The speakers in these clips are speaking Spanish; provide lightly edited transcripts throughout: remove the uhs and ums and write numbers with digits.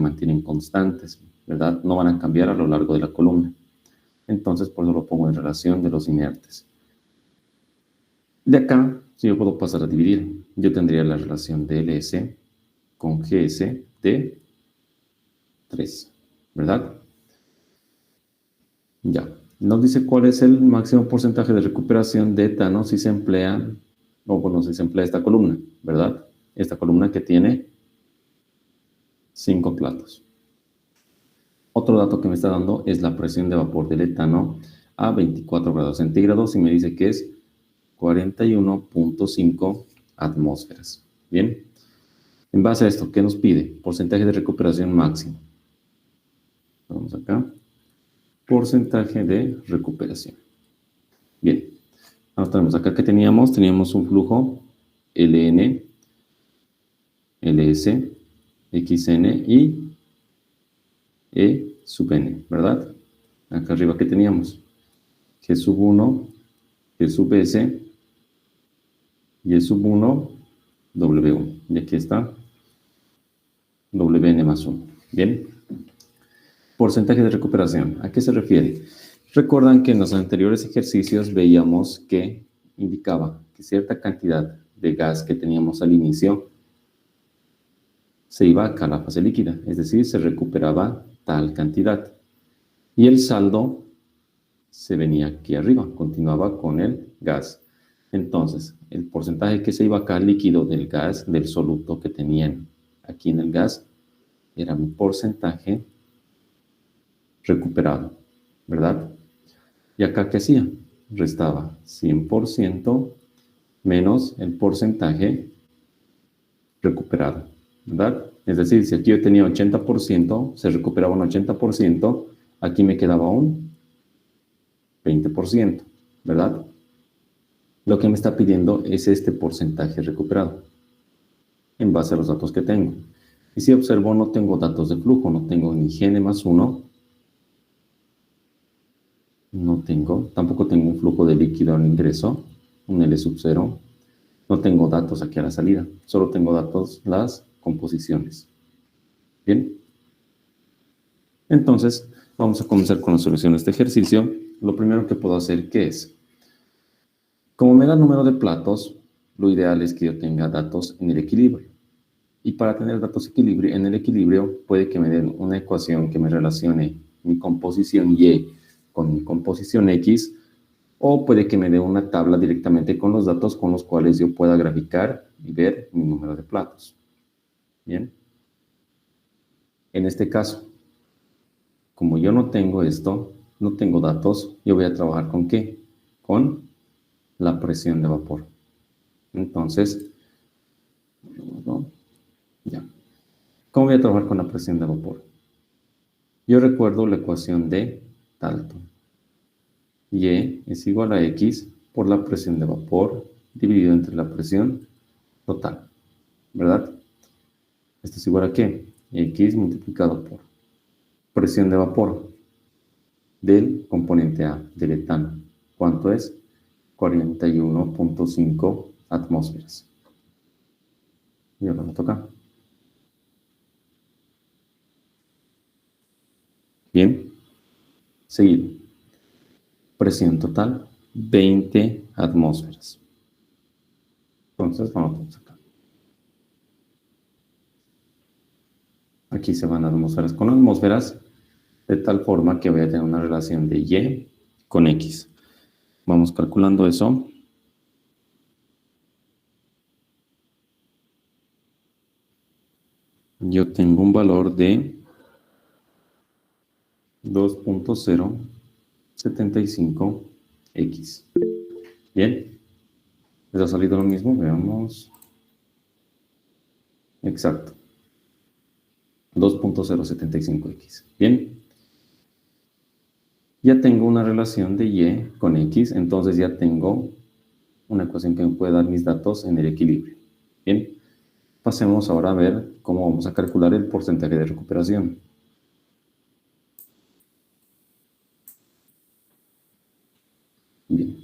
mantienen constantes, ¿verdad? No van a cambiar a lo largo de la columna. Entonces, por eso lo pongo en relación de los inertes. De acá, si yo puedo pasar a dividir, yo tendría la relación de LS con GS de 3, ¿verdad? Ya. Nos dice cuál es el máximo porcentaje de recuperación de etano si se emplea, o bueno, si se emplea esta columna, ¿verdad? Esta columna que tiene 5 platos. Otro dato que me está dando es la presión de vapor del etano a 24 grados centígrados y me dice que es 41.5 atmósferas. Bien. En base a esto, ¿qué nos pide? Porcentaje de recuperación máximo. Vamos acá. Porcentaje de recuperación. Bien. Ahora tenemos acá que teníamos un flujo LN, LS, XN y E sub N, ¿verdad? Acá arriba que teníamos G sub 1, G sub S y E sub 1, W1. Y aquí está WN más 1. Bien. Porcentaje de recuperación. ¿A qué se refiere? Recuerdan que en los anteriores ejercicios veíamos que indicaba que cierta cantidad de gas que teníamos al inicio se iba acá a la fase líquida, es decir, se recuperaba tal cantidad. Y el saldo se venía aquí arriba, continuaba con el gas. Entonces, el porcentaje que se iba acá al líquido del gas, del soluto que tenían aquí en el gas, era un porcentaje recuperado, ¿verdad? ¿Y acá qué hacía? Restaba 100% menos el porcentaje recuperado, ¿verdad? Es decir, si aquí yo tenía 80%, se recuperaba un 80%, aquí me quedaba un 20%, ¿verdad? Lo que me está pidiendo es este porcentaje recuperado, en base a los datos que tengo. Y si observo, no tengo datos de flujo, no tengo ni Gn más 1, tampoco tengo un flujo de líquido al ingreso, un L sub 0, no tengo datos aquí a la salida, solo tengo datos las composiciones. Bien. Entonces, vamos a comenzar con la solución de este ejercicio. Lo primero que puedo hacer, ¿qué es? Como me da número de platos, lo ideal es que yo tenga datos en el equilibrio. Y para tener datos en el equilibrio, puede que me den una ecuación que me relacione mi composición Y con mi composición X, o puede que me dé una tabla directamente con los datos con los cuales yo pueda graficar y ver mi número de platos. Bien. En este caso, como yo no tengo esto, no tengo datos, yo voy a trabajar ¿con qué? Con la presión de vapor. Entonces, ¿no? Ya. ¿Cómo voy a trabajar con la presión de vapor? Yo recuerdo la ecuación de Dalton. Y es igual a X por la presión de vapor dividido entre la presión total, ¿verdad? ¿Esto es igual a qué? X multiplicado por presión de vapor del componente A, del etano. ¿Cuánto es? 41.5 atmósferas. Y ahora me toca. Bien. Seguido. Presión total, 20 atmósferas. Entonces, vamos acá. Aquí se van atmósferas con atmósferas, de tal forma que voy a tener una relación de Y con X. Vamos calculando eso. Yo tengo un valor de 2.075X. Bien. ¿Les ha salido lo mismo? Veamos. Exacto. 2.075X. Bien. Ya tengo una relación de Y con X, entonces ya tengo una ecuación que me puede dar mis datos en el equilibrio. Bien. Pasemos ahora a ver cómo vamos a calcular el porcentaje de recuperación. Bien.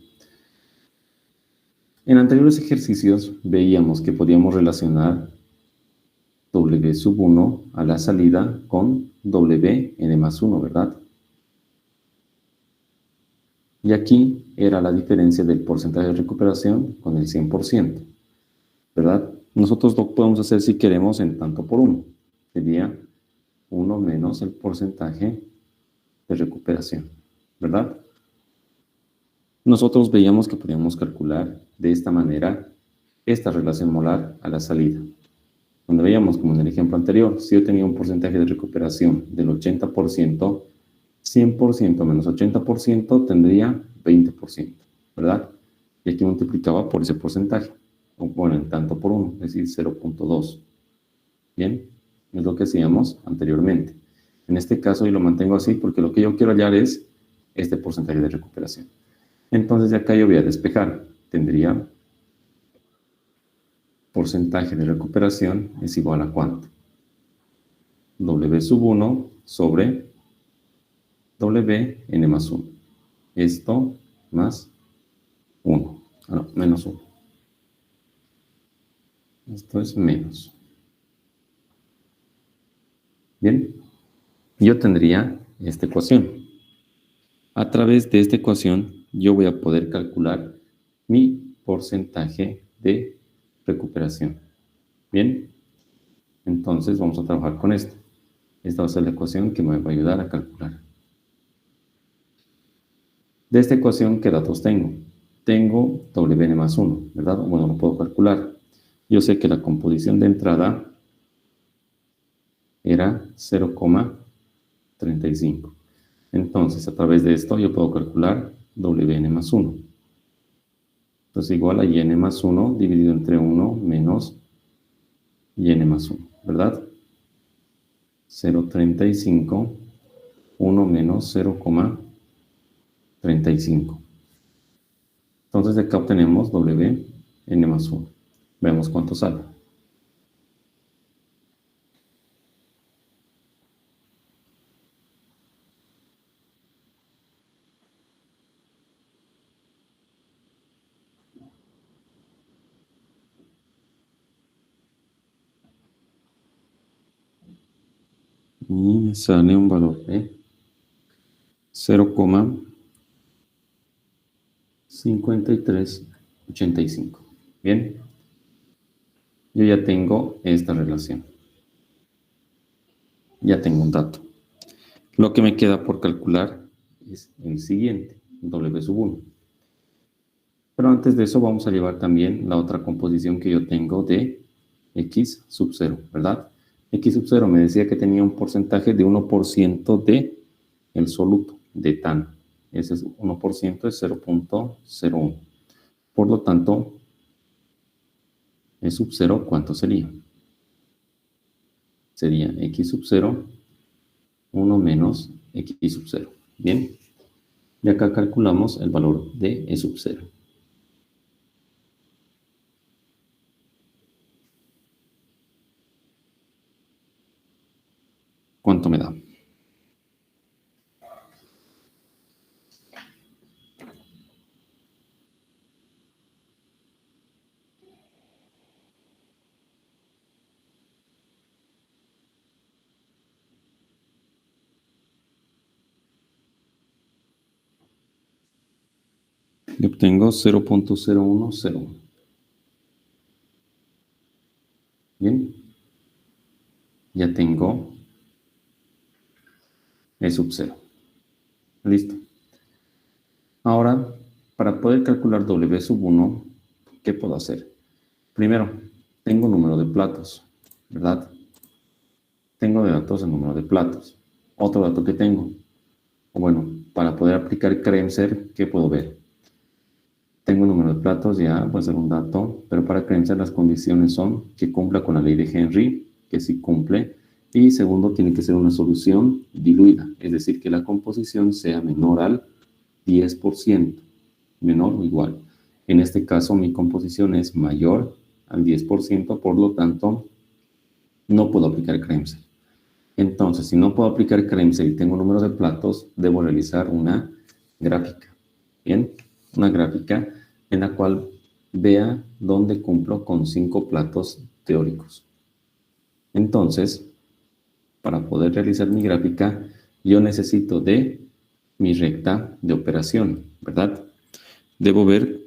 En anteriores ejercicios veíamos que podíamos relacionar W sub 1 a la salida con W n más 1, ¿verdad? Y aquí era la diferencia del porcentaje de recuperación con el 100%, ¿verdad? Nosotros lo podemos hacer si queremos en tanto por 1. Sería 1 menos el porcentaje de recuperación, ¿verdad? Nosotros veíamos que podíamos calcular de esta manera esta relación molar a la salida. Donde veíamos, como en el ejemplo anterior, si yo tenía un porcentaje de recuperación del 80%, 100% menos 80% tendría 20%, ¿verdad? Y aquí multiplicaba por ese porcentaje, o bueno, en tanto por 1, es decir, 0.2. Bien, es lo que hacíamos anteriormente. En este caso yo lo mantengo así porque lo que yo quiero hallar es este porcentaje de recuperación. Entonces de acá yo voy a despejar. Tendría porcentaje de recuperación es igual a ¿cuánto? W sub 1 sobre W n más 1. Esto más 1. No, menos 1. Esto es menos. Bien, yo tendría esta ecuación. A través de esta ecuación yo voy a poder calcular mi porcentaje de recuperación. Bien, entonces vamos a trabajar con esto. Esta va a ser la ecuación que me va a ayudar a calcular. De esta ecuación, ¿qué datos tengo? Tengo Wn más 1, ¿verdad? Bueno, lo puedo calcular. Yo sé que la composición de entrada era 0,35. Entonces, a través de esto yo puedo calcular Wn más 1. Entonces, igual a yn más 1 dividido entre 1 menos yn más 1, ¿verdad? 0,35, 1 menos 0,35. Entonces, de acá obtenemos Wn más 1. Veamos cuánto sale. Y sale un valor de 0,5385. Bien, yo ya tengo esta relación. Ya tengo un dato. Lo que me queda por calcular es el siguiente, W sub 1. Pero antes de eso vamos a llevar también la otra composición que yo tengo de X sub 0, ¿verdad? X sub 0 me decía que tenía un porcentaje de 1% de el soluto de etano. Ese es 1% es 0.01. Por lo tanto, E sub 0, ¿cuánto sería? Sería X sub 0, 1 menos X sub 0. Bien. Y acá calculamos el valor de E sub 0. ¿Cuánto me da? Y obtengo 0.0101. Bien. Ya tengo E sub 0. Listo. Ahora, para poder calcular W sub 1, ¿qué puedo hacer? Primero, tengo número de platos, ¿verdad? Tengo de datos el número de platos. Otro dato que tengo. Bueno, para poder aplicar Kremser, ¿qué puedo ver? Tengo un número de platos, ya puede ser un dato, pero para Kremser las condiciones son que cumpla con la ley de Henry, que sí cumple, y segundo, tiene que ser una solución diluida, es decir, que la composición sea menor al 10%, menor o igual. En este caso, mi composición es mayor al 10%, por lo tanto, no puedo aplicar Kremser. Entonces, si no puedo aplicar Kremser y tengo un número de platos, debo realizar una gráfica. Bien, una gráfica en la cual vea dónde cumplo con 5 platos teóricos. Entonces, para poder realizar mi gráfica, yo necesito de mi recta de operación, ¿verdad? Debo ver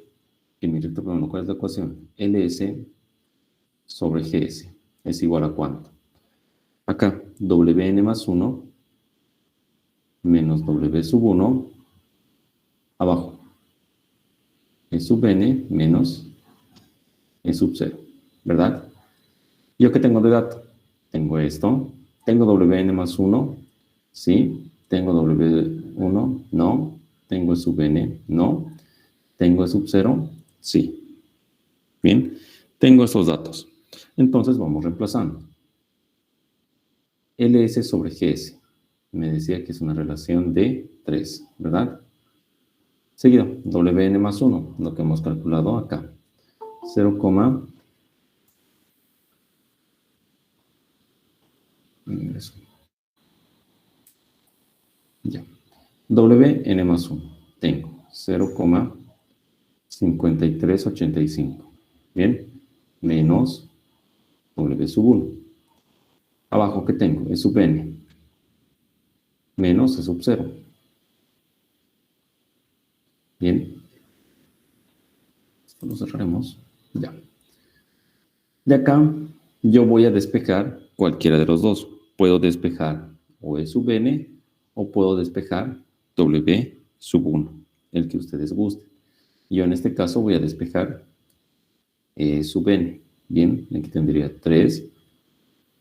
que mi recta, bueno, ¿cuál es la ecuación? LS sobre GS es igual a ¿cuánto? Acá, WN más 1 menos W sub 1 abajo. E sub N menos E sub 0, ¿verdad? ¿Yo qué tengo de dato? Tengo esto. ¿Tengo WN más 1? Sí. ¿Tengo W1? No. ¿Tengo E sub N? No. ¿Tengo E sub 0? Sí. Bien. Tengo esos datos. Entonces vamos reemplazando. LS sobre GS. Me decía que es una relación de 3, ¿verdad? Seguido, WN más 1, lo que hemos calculado acá. 0, ya. WN más 1. Tengo 0,5385. Bien. Menos W sub 1. Abajo, ¿qué tengo? E sub N. Menos E sub 0. Bien. Esto lo cerraremos. Ya. De acá, yo voy a despejar cualquiera de los dos. Puedo despejar o E sub N o puedo despejar W sub 1, el que ustedes gusten. Yo en este caso voy a despejar E sub N. Bien, aquí tendría 3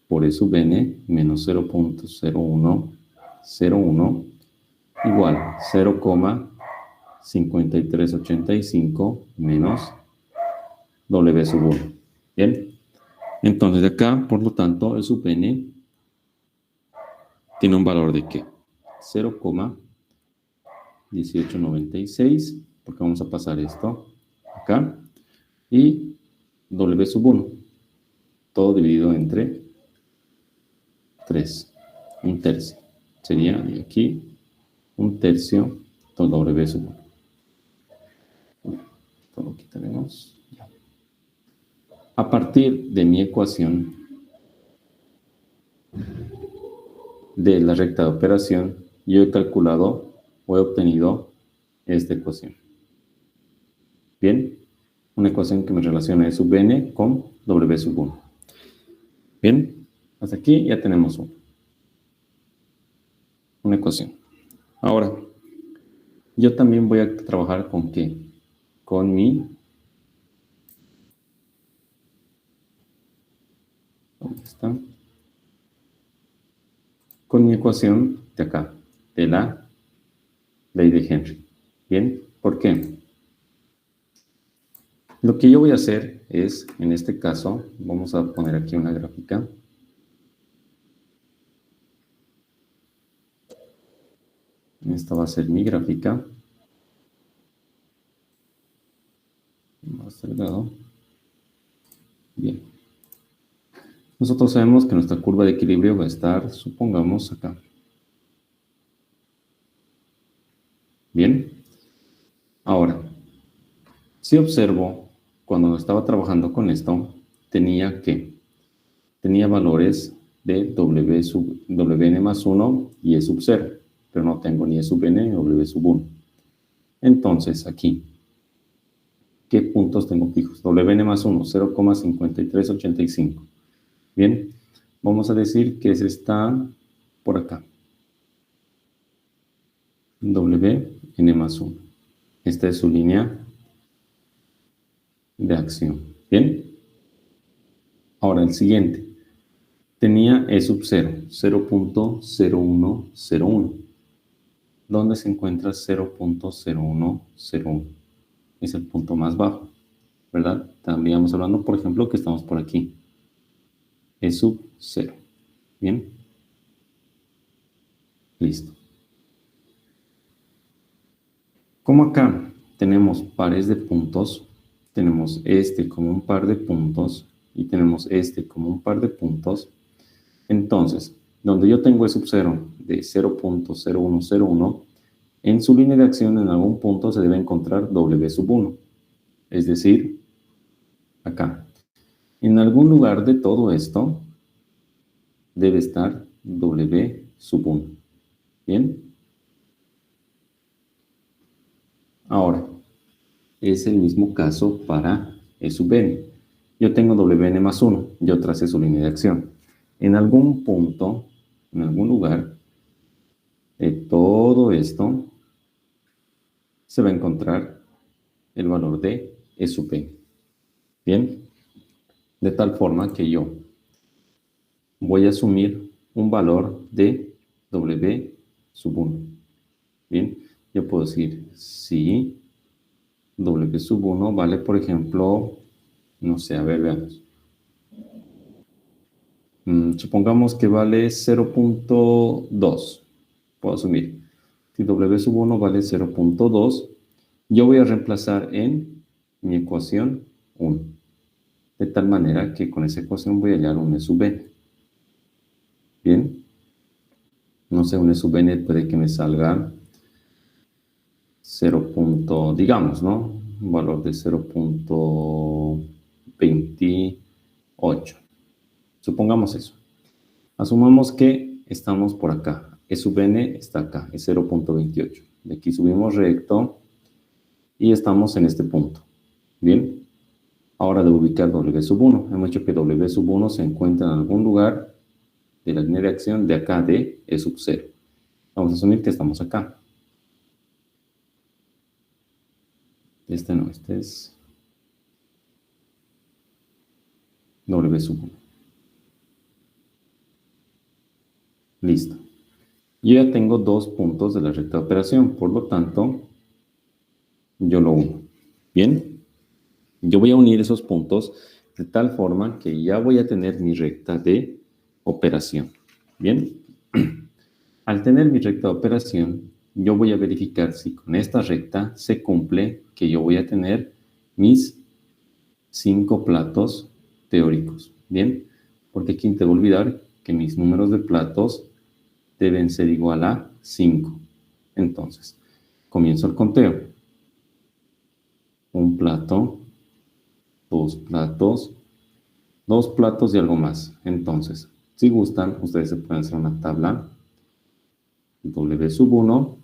por E sub N menos 0.0101 igual 0,5385 menos W sub 1. Bien. Entonces de acá, por lo tanto, E sub N tiene un valor de ¿qué? 0,1896, porque vamos a pasar esto acá, y W sub 1, todo dividido entre 3, un tercio. Sería de aquí un tercio todo W sub 1. Todo lo quitaremos. A partir de mi ecuación de la recta de operación, yo he calculado o he obtenido esta ecuación. Bien, una ecuación que me relaciona E sub N con W sub 1. Bien, hasta aquí ya tenemos una ecuación. Ahora, yo también voy a trabajar con ¿qué? Con mi... ¿Dónde está? Con mi ecuación de acá, de la ley de Henry. Bien, ¿por qué? Lo que yo voy a hacer es, en este caso, vamos a poner aquí una gráfica. Esta va a ser mi gráfica. Más delgado. Bien. Nosotros sabemos que nuestra curva de equilibrio va a estar, supongamos, acá. Bien. Ahora, si observo, cuando estaba trabajando con esto, tenía valores de WN más 1 y E sub 0, pero no tengo ni E sub N ni W sub 1. Entonces, aquí, ¿qué puntos tengo fijos? WN más 1, 0,5385. Bien, vamos a decir que ese está por acá. WN más 1. Esta es su línea de acción. Bien. Ahora el siguiente. Tenía E sub 0, 0.0101. ¿Dónde se encuentra 0.0101? Es el punto más bajo, ¿verdad? Estaríamos hablando, por ejemplo, que estamos por aquí. E sub 0. Bien. Listo. Como acá tenemos pares de puntos, tenemos este como un par de puntos y tenemos este como un par de puntos, entonces, donde yo tengo E sub 0 de 0.0101, en su línea de acción en algún punto se debe encontrar W sub 1, es decir, acá. En algún lugar de todo esto debe estar W sub 1. ¿Bien? Ahora, es el mismo caso para E sub n. Yo tengo Wn más 1, yo tracé su línea de acción. En algún punto, en algún lugar de todo esto, se va a encontrar el valor de E sub n. ¿Bien? De tal forma que yo voy a asumir un valor de W sub 1. Bien, yo puedo decir si W sub 1 vale, por ejemplo, no sé, a ver, veamos. Supongamos que vale 0.2. Puedo asumir. Si W sub 1 vale 0.2, yo voy a reemplazar en mi ecuación 1. De tal manera que con esa ecuación voy a hallar un E sub n. Bien. No sé, un E sub n puede que me salga 0. Digamos, ¿no? Un valor de 0.28. Supongamos eso. Asumamos que estamos por acá. E sub n está acá, es 0.28. De aquí subimos recto y estamos en este punto. Bien. Ahora debo ubicar W sub 1. Hemos dicho que W sub 1 se encuentra en algún lugar de la línea de acción de acá de E sub 0. Vamos a asumir que estamos acá. Este no, este es W sub 1. Listo. Yo ya tengo dos puntos de la recta de operación, por lo tanto, yo lo uno. Bien, yo voy a unir esos puntos de tal forma que ya voy a tener mi recta de operación. Bien, al tener mi recta de operación, yo voy a verificar si con esta recta se cumple que yo voy a tener mis 5 platos teóricos. Bien, porque aquí te voy a olvidar que mis números de platos deben ser igual a 5. Entonces, comienzo el conteo. Un plato, dos platos, dos platos y algo más. Entonces, si gustan, ustedes se pueden hacer una tabla. W sub 1,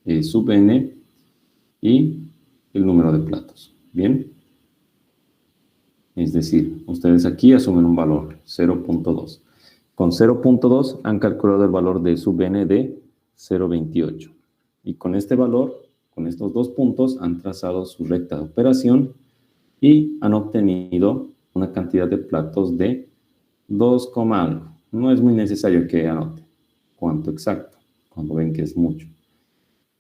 E sub n y el número de platos. Bien. Es decir, ustedes aquí asumen un valor, 0.2. Con 0.2 han calculado el valor de sub n de 0.28. Y con este valor, con estos dos puntos, han trazado su recta de operación y han obtenido una cantidad de platos de 2, algo. No es muy necesario que anote cuánto exacto, cuando ven que es mucho.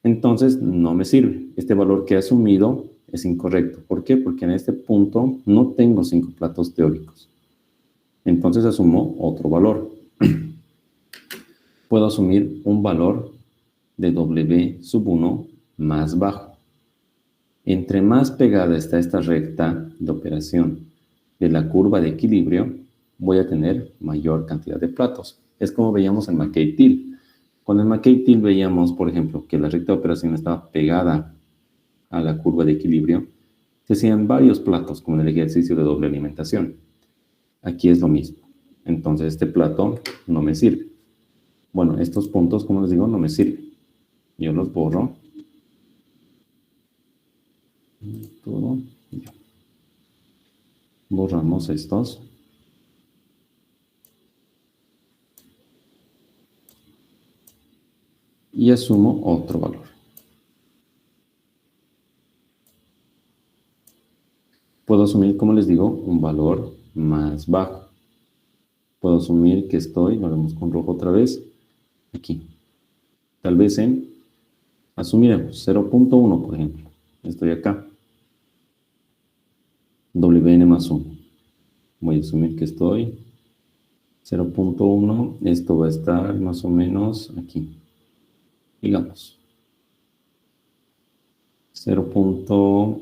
Entonces, no me sirve. Este valor que he asumido es incorrecto. ¿Por qué? Porque en este punto no tengo 5 platos teóricos. Entonces asumo otro valor. Puedo asumir un valor de W sub 1 más bajo. Entre más pegada está esta recta de operación de la curva de equilibrio, voy a tener mayor cantidad de platos. Es como veíamos en McKay-Thiel. Con el McKay-Thiel veíamos, por ejemplo, que la recta de operación estaba pegada a la curva de equilibrio, se hacían varios platos, como en el ejercicio de doble alimentación. Aquí es lo mismo. Entonces, este plato no me sirve. Bueno, estos puntos, como les digo, no me sirven. Yo los borro. Todo. Borramos estos. Y asumo otro valor. Puedo asumir, como les digo, un valor más bajo. Puedo asumir que estoy, lo haremos con rojo otra vez, aquí. Tal vez asumiremos 0.1, por ejemplo. Estoy acá. Wn más 1. Voy a asumir que estoy 0.1. Esto va a estar más o menos aquí. Digamos. 0.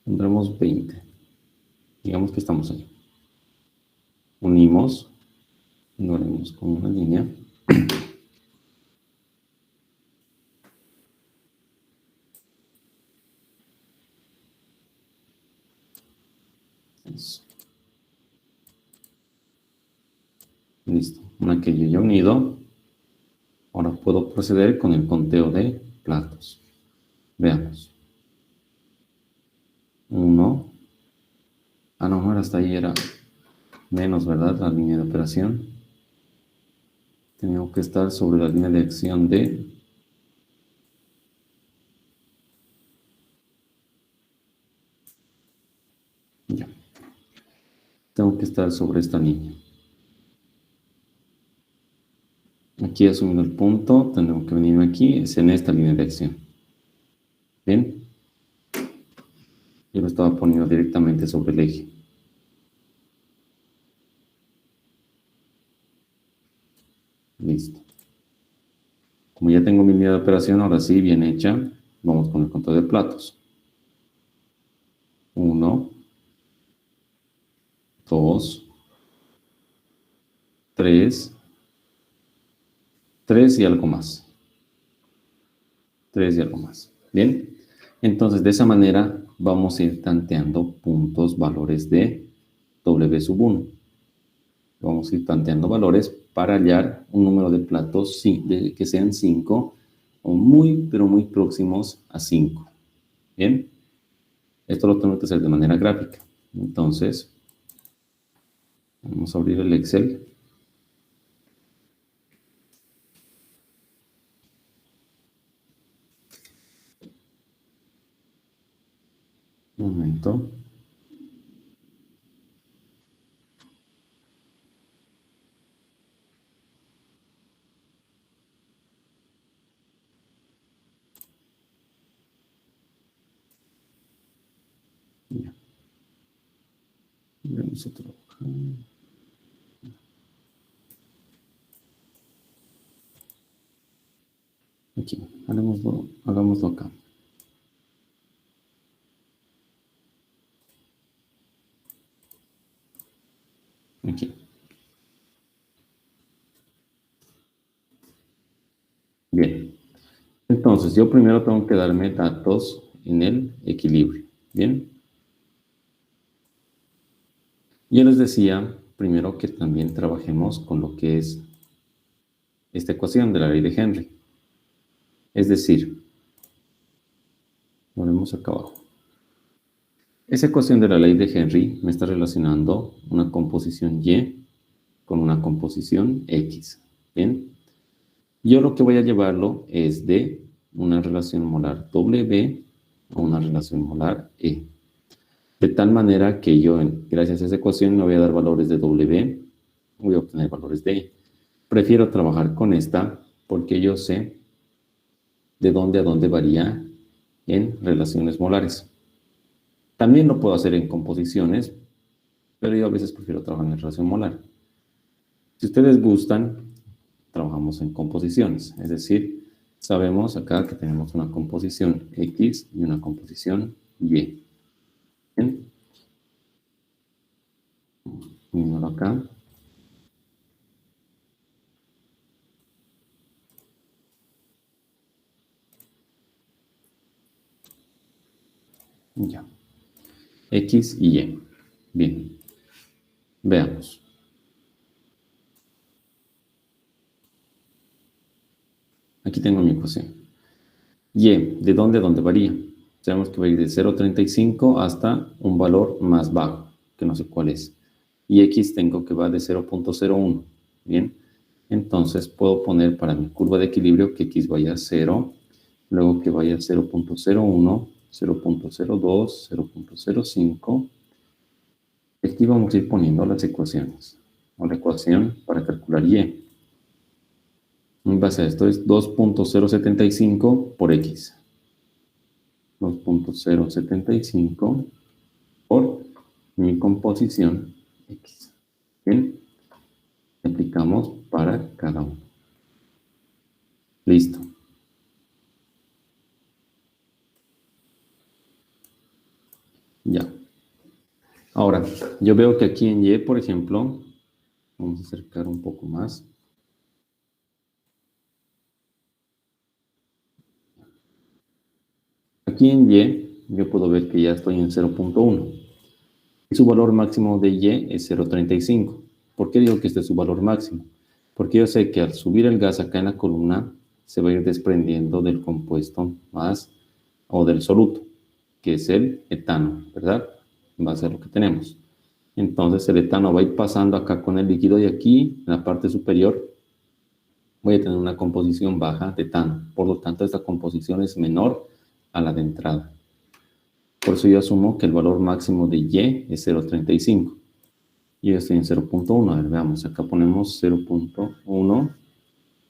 Tendremos 20. Digamos que estamos ahí. Unimos. Lo haremos con una línea. Eso. Listo. Una que yo ya he unido. Ahora puedo proceder con el conteo de platos. Veamos. 1. Ah, no, hasta ahí era menos, ¿verdad? La línea de operación. Tengo que estar sobre la línea de acción de... Ya. Tengo que estar sobre esta línea. Aquí he asumido el punto. Tengo que venirme aquí. Es en esta línea de acción. Bien. Yo lo estaba poniendo directamente sobre el eje. Listo. Como ya tengo mi línea de operación, ahora sí, bien hecha, vamos con el conteo de platos. 1, 2, 3, 3 y algo más. 3 y algo más. Bien. Entonces, de esa manera vamos a ir tanteando puntos, valores de W sub 1. Vamos a ir tanteando valores para hallar un número de platos que sean 5 o muy, pero muy próximos a 5. Bien. Esto lo tengo que hacer de manera gráfica. Entonces, vamos a abrir el Excel. Un momento. Ya. Vamos a trabajar. Aquí, hagámoslo acá. Aquí. Bien. Entonces, yo primero tengo que darme datos en el equilibrio. Bien. Yo les decía primero que también trabajemos con lo que es esta ecuación de la ley de Henry. Es decir, ponemos acá abajo. Esa ecuación de la ley de Henry me está relacionando una composición Y con una composición X. Bien. Yo lo que voy a llevarlo es de una relación molar W a una relación molar E. De tal manera que yo, gracias a esa ecuación, me voy a dar valores de W, voy a obtener valores de E. Prefiero trabajar con esta porque yo sé de dónde a dónde varía en relaciones molares. También lo puedo hacer en composiciones, pero yo a veces prefiero trabajar en relación molar. Si ustedes gustan, trabajamos en composiciones, es decir, sabemos acá que tenemos una composición X y una composición Y. Bien, unímoslo acá. Ya. X y Y. Bien. Veamos. Aquí tengo mi ecuación. Y, ¿de dónde a dónde varía? Sabemos que va a ir de 0,35 hasta un valor más bajo, que no sé cuál es. Y X tengo que va de 0,01. Bien. Entonces puedo poner para mi curva de equilibrio que X vaya a 0, luego que vaya a 0,01, 0,02, 0,05. Aquí vamos a ir poniendo las ecuaciones, o la ecuación para calcular Y. En base a esto es 2,075 por X. 2,075 por mi composición X. Bien, aplicamos para cada uno. Listo. Ya. Ahora, yo veo que aquí en Y, por ejemplo, vamos a acercar un poco más. Aquí en Y, yo puedo ver que ya estoy en 0,1. Y su valor máximo de Y es 0,35. ¿Por qué digo que este es su valor máximo? Porque yo sé que al subir el gas acá en la columna, se va a ir desprendiendo del compuesto más, o del soluto, que es el etano, ¿verdad? Va a ser lo que tenemos. Entonces el etano va a ir pasando acá con el líquido y aquí, en la parte superior, voy a tener una composición baja de etano. Por lo tanto, esta composición es menor a la de entrada. Por eso yo asumo que el valor máximo de Y es 0,35. Y yo estoy en 0,1. A ver, veamos. Acá ponemos 0,1.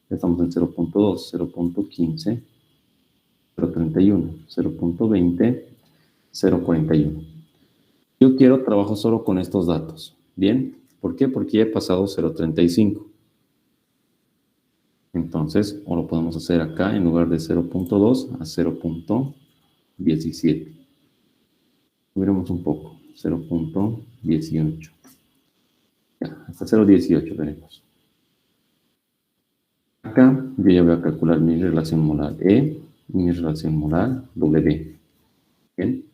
Estamos en 0,2, 0,15, 0,31, 0,20, 0,41. Yo quiero trabajo solo con estos datos. ¿Bien? ¿Por qué? Porque ya he pasado 0,35. Entonces, o lo podemos hacer acá en lugar de 0,2 a 0,17. Subiremos un poco. 0,18. Ya, hasta 0,18 veremos. Acá yo ya voy a calcular mi relación molar E y mi relación molar W. ¿Bien?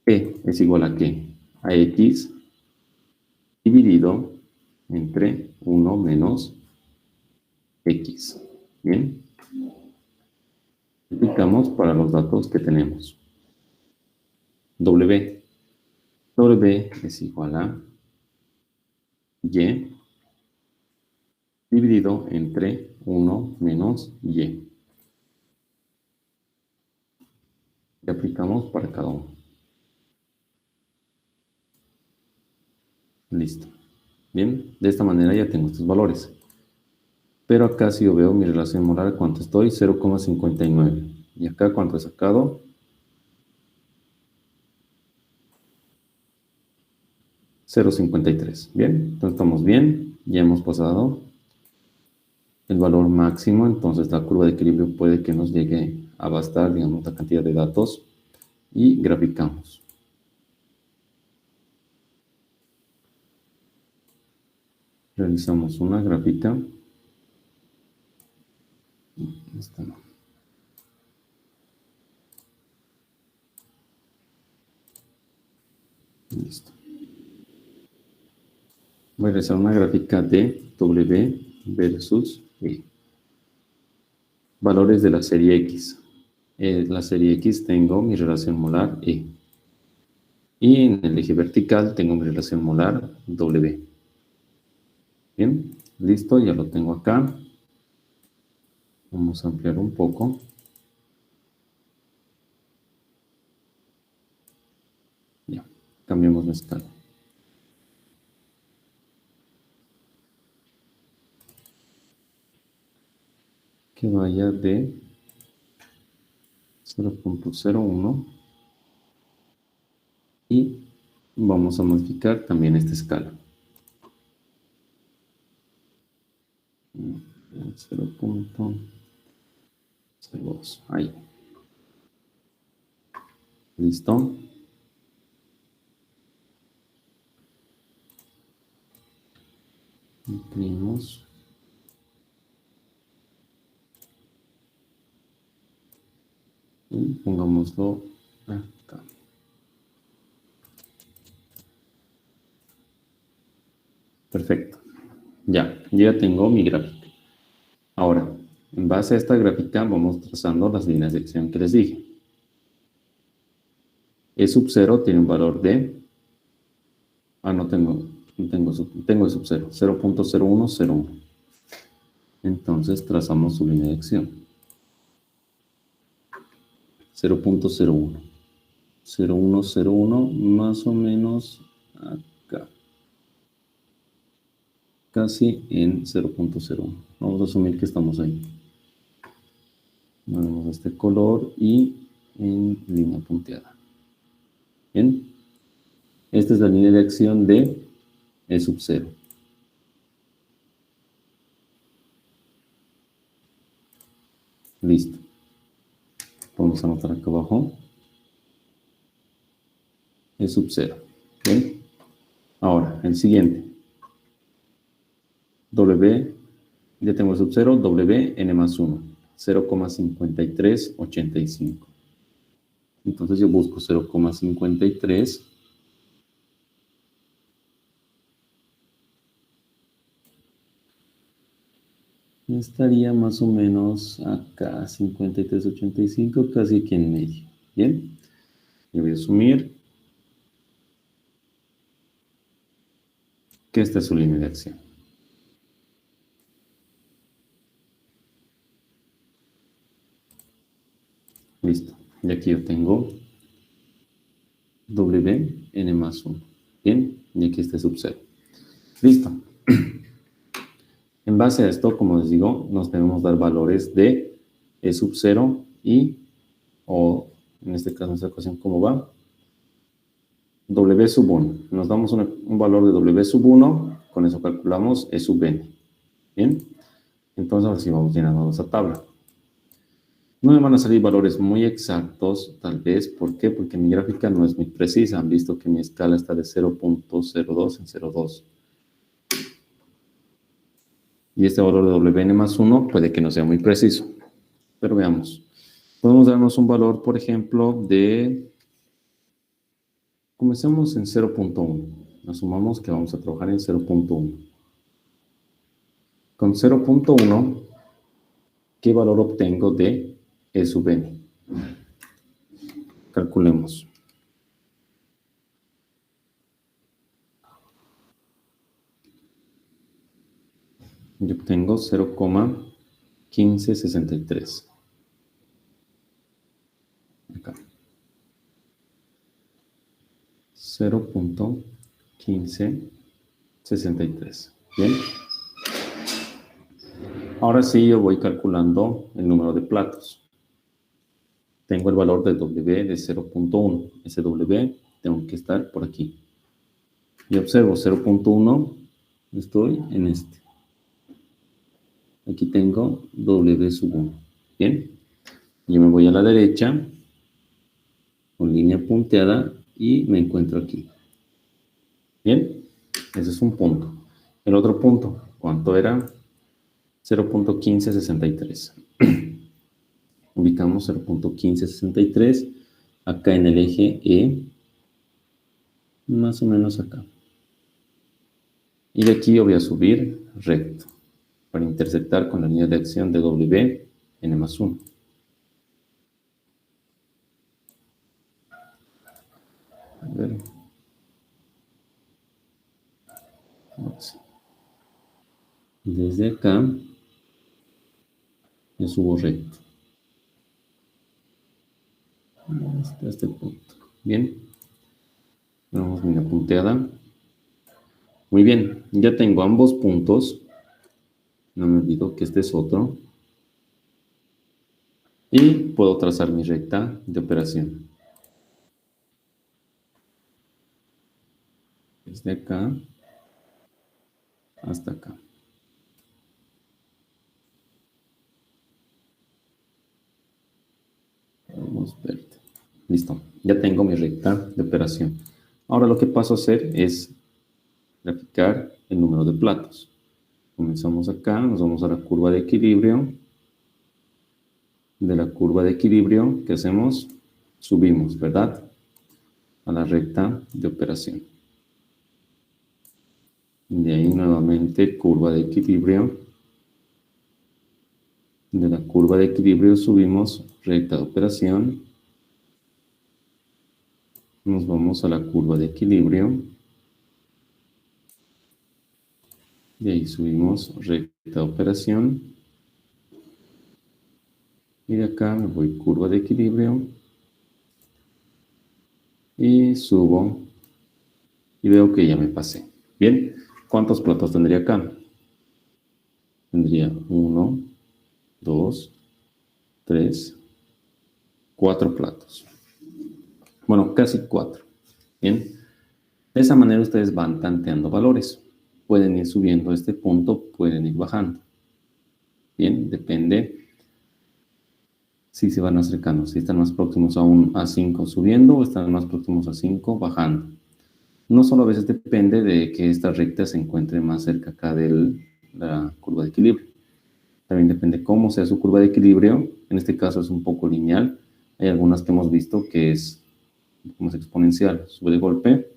E es igual a ¿qué? A X dividido entre 1 menos X. ¿Bien? Aplicamos para los datos que tenemos. W. W es igual a Y dividido entre 1 menos Y. Y aplicamos para cada uno. Listo. Bien, de esta manera ya tengo estos valores. Pero acá si yo veo mi relación molar, ¿cuánto estoy? 0,59. ¿Y acá cuánto he sacado? 0,53. Bien, entonces estamos bien. Ya hemos pasado el valor máximo, entonces la curva de equilibrio puede que nos llegue a bastar, digamos, la cantidad de datos. Y graficamos. Realizamos una gráfica. Esta no. Listo. Voy a realizar una gráfica de W versus E. Valores de la serie X. En la serie X tengo mi relación molar E. Y en el eje vertical tengo mi relación molar W. Bien, listo, ya lo tengo acá. Vamos a ampliar un poco. Ya, cambiamos la escala. Que vaya de 0,01 y vamos a modificar también esta escala. 0,02. Ahí. Listo. Imprimimos. Y pongámoslo acá. Perfecto. Ya tengo mi gráfica. Ahora, en base a esta gráfica vamos trazando las líneas de acción que les dije. E sub 0 tiene un valor de... no tengo el sub 0, 0,0101. Entonces trazamos su línea de acción. 0,01. 0,101 más o menos acá. Casi en 0,01. Vamos a asumir que estamos ahí. Ponemos este color y en línea punteada. Bien. Esta es la línea de acción de E sub 0. Listo. Vamos a anotar acá abajo. E sub 0. Bien. Ahora, el siguiente. W, ya tengo el sub 0, W n más 1. 0,5385. Entonces yo busco 0,53 estaría más o menos acá, 53,85, casi aquí en medio. Bien, y voy a asumir que esta es su línea de acción. Listo. Y aquí yo tengo Wn más 1. Bien, y aquí está sub 0. Listo. En base a esto, como les digo, nos debemos dar valores de E sub 0 y, o en este caso, en esta ecuación, ¿cómo va? W sub 1. Nos damos un valor de W sub 1, con eso calculamos E sub n. Bien, entonces ahora sí vamos llenando esa tabla. No me van a salir valores muy exactos, tal vez. ¿Por qué? Porque mi gráfica no es muy precisa. Han visto que mi escala está de 0.02 en 0.2. Y este valor de Wn más 1 puede que no sea muy preciso. Pero veamos. Podemos darnos un valor, por ejemplo, de... Comencemos en 0.1. Asumamos que vamos a trabajar en 0.1. Con 0.1, ¿qué valor obtengo de E sub n? Calculemos. Yo obtengo 0,1563. Acá. 0.1563. Bien. Ahora sí yo voy calculando el número de platos. Tengo el valor de W de 0.1. Ese W tengo que estar por aquí. Y observo 0.1, estoy en este. Aquí tengo W sub 1. Bien. Yo me voy a la derecha con línea punteada y me encuentro aquí. Bien. Ese es un punto. El otro punto, ¿cuánto era? 0.1563. Ubicamos 0.1563 acá en el eje E, más o menos acá. Y de aquí yo voy a subir recto para intersectar con la línea de acción de W n más 1. A ver. Desde acá yo subo recto hasta este punto. Bien. Vamos línea punteada. Muy bien, ya tengo ambos puntos. No me olvido que este es otro. Y puedo trazar mi recta de operación. Desde acá hasta acá. Vamos a ver. Listo, ya tengo mi recta de operación. Ahora lo que paso a hacer es graficar el número de platos. Comenzamos acá, nos vamos a la curva de equilibrio. De la curva de equilibrio, ¿qué hacemos? Subimos, ¿verdad? A la recta de operación. De ahí nuevamente curva de equilibrio. De la curva de equilibrio subimos recta de operación. Nos vamos a la curva de equilibrio. De ahí subimos recta de operación. Y de acá me voy curva de equilibrio. Y subo. Y veo que ya me pasé. Bien, ¿cuántos platos tendría acá? Tendría 1, 2, 3, 4 platos. Bueno, casi 4. Bien, de esa manera ustedes van tanteando valores. Pueden ir subiendo a este punto, pueden ir bajando. Bien, depende si se van acercando, si están más próximos a un A5 subiendo o están más próximos a 5 bajando. No solo a veces depende de que esta recta se encuentre más cerca acá de la curva de equilibrio. También depende cómo sea su curva de equilibrio. En este caso es un poco lineal. Hay algunas que hemos visto que es más exponencial, sube de golpe,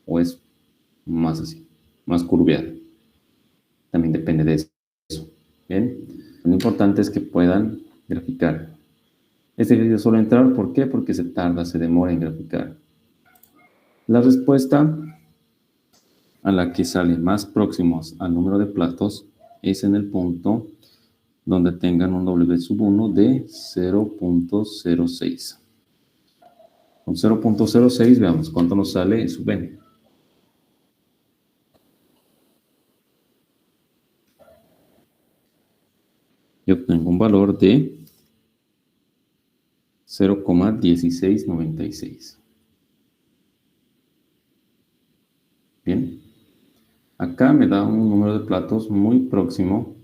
o es más así, más curveada. También depende de eso. Bien. Lo importante es que puedan graficar. Este ejercicio suele entrar, ¿por qué? Porque se tarda, se demora en graficar. La respuesta a la que sale más próximos al número de platos es en el punto donde tengan un W sub 1 de 0.06. Con 0.06 veamos cuánto nos sale sub n. Y obtengo un valor de 0,1696. Bien. Acá me da un número de platos muy próximo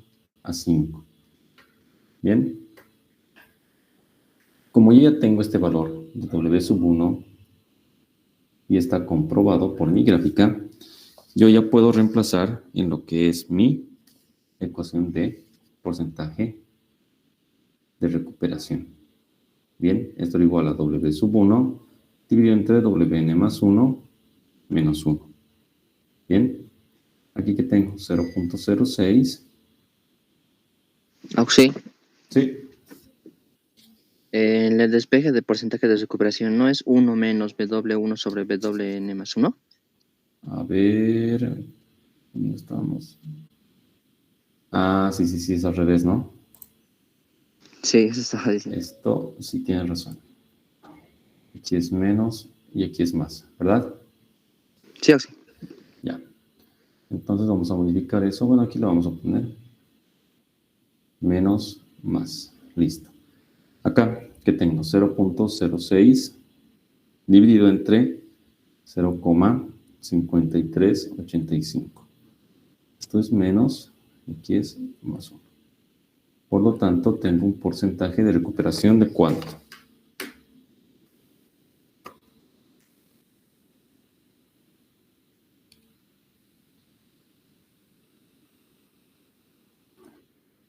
a 5. Bien. Como yo ya tengo este valor de W sub 1 y está comprobado por mi gráfica, yo ya puedo reemplazar en lo que es mi ecuación de porcentaje de recuperación. Bien, esto es igual a W sub 1 dividido entre Wn más 1 menos 1. Bien, aquí que tengo 0.06. Sí. Sí. El despeje de porcentaje de recuperación no es 1 menos W1 sobre Wn más 1. A ver, ¿dónde estamos? Ah, sí, es al revés, ¿no? Sí, eso estaba diciendo. Esto sí tiene razón. Aquí es menos y aquí es más, ¿verdad? Sí. Ya. Entonces vamos a modificar eso. Bueno, aquí lo vamos a poner menos más. Listo. Acá, que tengo 0.06 dividido entre 0,5385. Esto es menos, aquí es más 1. Por lo tanto, tengo un porcentaje de recuperación de ¿cuánto?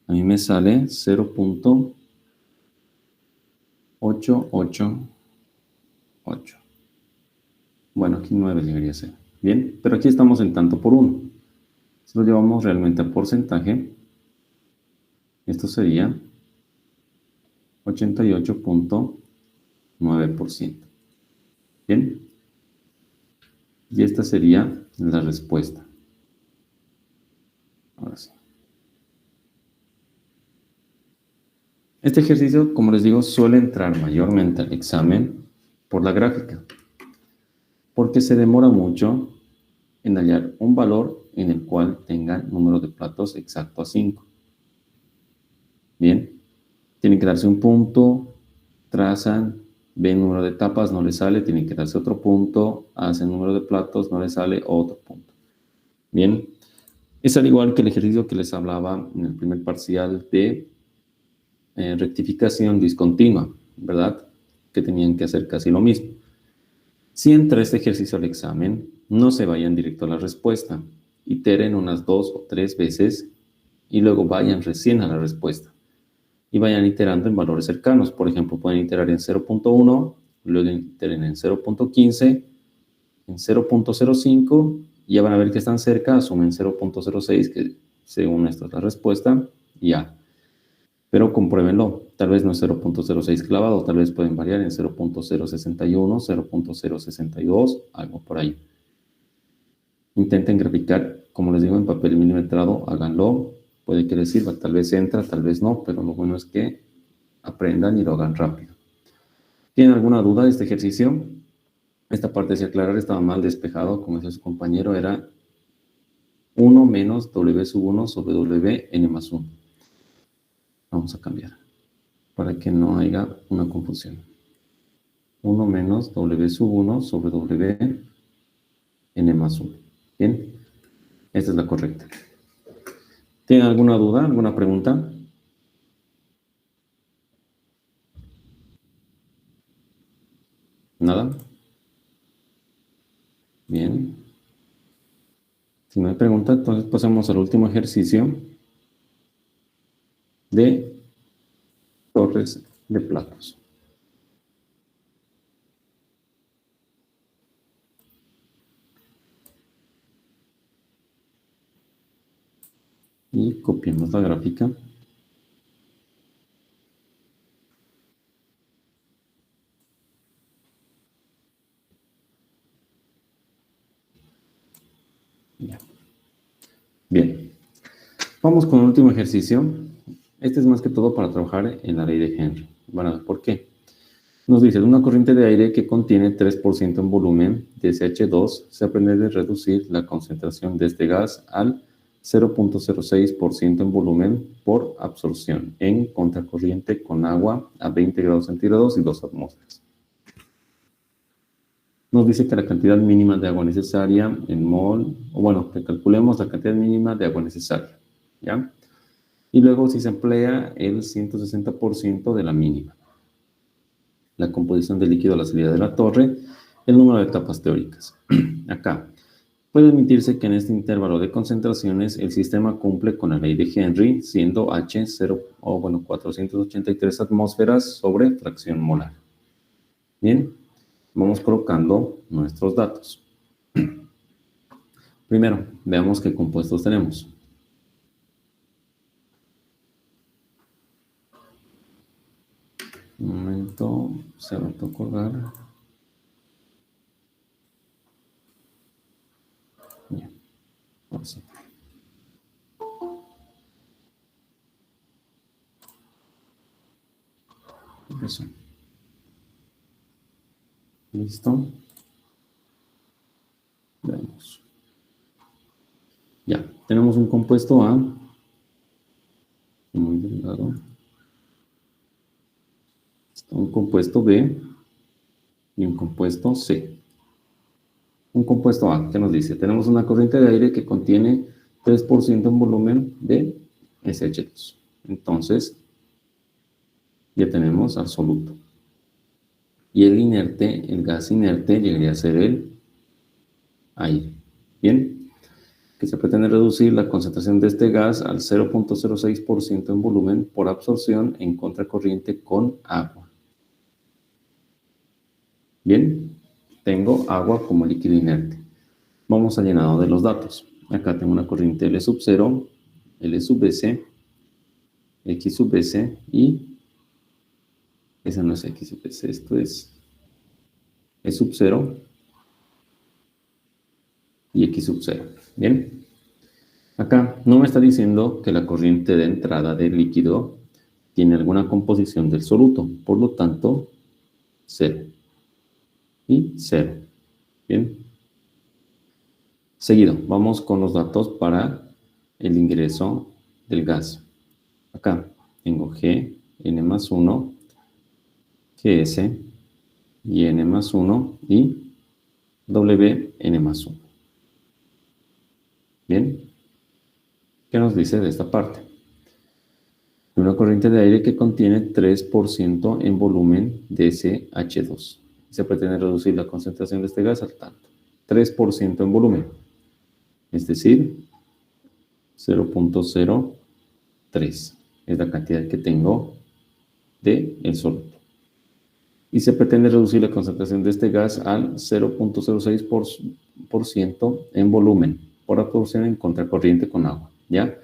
A mí me sale 0.888. Bueno, aquí 9 debería ser. Bien, pero aquí estamos en tanto por 1. Si lo llevamos realmente a porcentaje, esto sería 88.9%. Bien, y esta sería la respuesta. Ahora sí. Este ejercicio, como les digo, suele entrar mayormente al examen por la gráfica, porque se demora mucho en hallar un valor en el cual tenga número de platos exacto a 5. Bien, tienen que darse un punto, trazan, ven número de etapas, no les sale, tienen que darse otro punto, hacen número de platos, no les sale, otro punto. Bien, es al igual que el ejercicio que les hablaba en el primer parcial de rectificación discontinua, ¿verdad? Que tenían que hacer casi lo mismo. Si entra este ejercicio al examen, no se vayan directo a la respuesta, iteren unas 2 o 3 veces y luego vayan recién a la respuesta. Y vayan iterando en valores cercanos. Por ejemplo, pueden iterar en 0.1, luego iteren en 0.15, en 0.05, y ya van a ver que están cerca, asumen 0.06, que según esto es la respuesta, y ya. Pero compruébenlo, tal vez no es 0.06 clavado, tal vez pueden variar en 0.061, 0.062, algo por ahí. Intenten graficar, como les digo, en papel milimetrado, háganlo, puede que les sirva, tal vez entra, tal vez no, pero lo bueno es que aprendan y lo hagan rápido. ¿Tienen alguna duda de este ejercicio? Esta parte, si aclarar, estaba mal despejado, como decía su compañero, era 1 menos W sub 1 sobre Wn más 1. Vamos a cambiar, para que no haya una confusión. 1 menos W sub 1 sobre Wn más 1. Bien, esta es la correcta. ¿Tienen alguna duda, alguna pregunta? ¿Nada? Bien. Si no hay pregunta, entonces pasamos al último ejercicio de torres de platos. Y copiamos la gráfica. Ya. Bien. Vamos con el último ejercicio. Este es más que todo para trabajar en la ley de Henry. Bueno, ¿por qué? Nos dice, una corriente de aire que contiene 3% en volumen de SH2, se pretende reducir la concentración de este gas al 0.06% en volumen por absorción en contracorriente con agua a 20 grados centígrados y 2 atmósferas. Nos dice que la cantidad mínima de agua necesaria en mol, o bueno, que calculemos la cantidad mínima de agua necesaria, ¿ya? Y luego si se emplea el 160% de la mínima. La composición del líquido a la salida de la torre, el número de etapas teóricas. Acá, puede admitirse que en este intervalo de concentraciones el sistema cumple con la ley de Henry, siendo H 483 atmósferas sobre fracción molar. Bien, vamos colocando nuestros datos. Primero, veamos qué compuestos tenemos. Un momento, se va a acordar. Bien, ahora sí. Eso. Listo. Veamos. Ya, tenemos un compuesto A, muy delgado, un compuesto B y un compuesto C. Un compuesto A, ¿qué nos dice? Tenemos una corriente de aire que contiene 3% en volumen de SH2. Entonces, ya tenemos absoluto. Y el inerte, el gas inerte, llegaría a ser el aire. Bien, que se pretende reducir la concentración de este gas al 0.06% en volumen por absorción en contracorriente con agua. Bien, tengo agua como líquido inerte. Vamos al llenado de los datos. Acá tengo una corriente L sub 0, L sub S, X sub S y esa no es X sub S, esto es E sub 0 y X sub 0. Bien, acá no me está diciendo que la corriente de entrada del líquido tiene alguna composición del soluto, por lo tanto, 0 y 0. Bien. Seguido, vamos con los datos para el ingreso del gas. Acá tengo G, N más 1, GS, y N más 1 y W, N más 1. Bien. ¿Qué nos dice de esta parte? Una corriente de aire que contiene 3% en volumen de SH2. Se pretende reducir la concentración de este gas al tanto. 3% en volumen. Es decir, 0.03 es la cantidad que tengo de el soluto. Y se pretende reducir la concentración de este gas al 0.06% en volumen por absorción en contracorriente con agua. ¿Ya?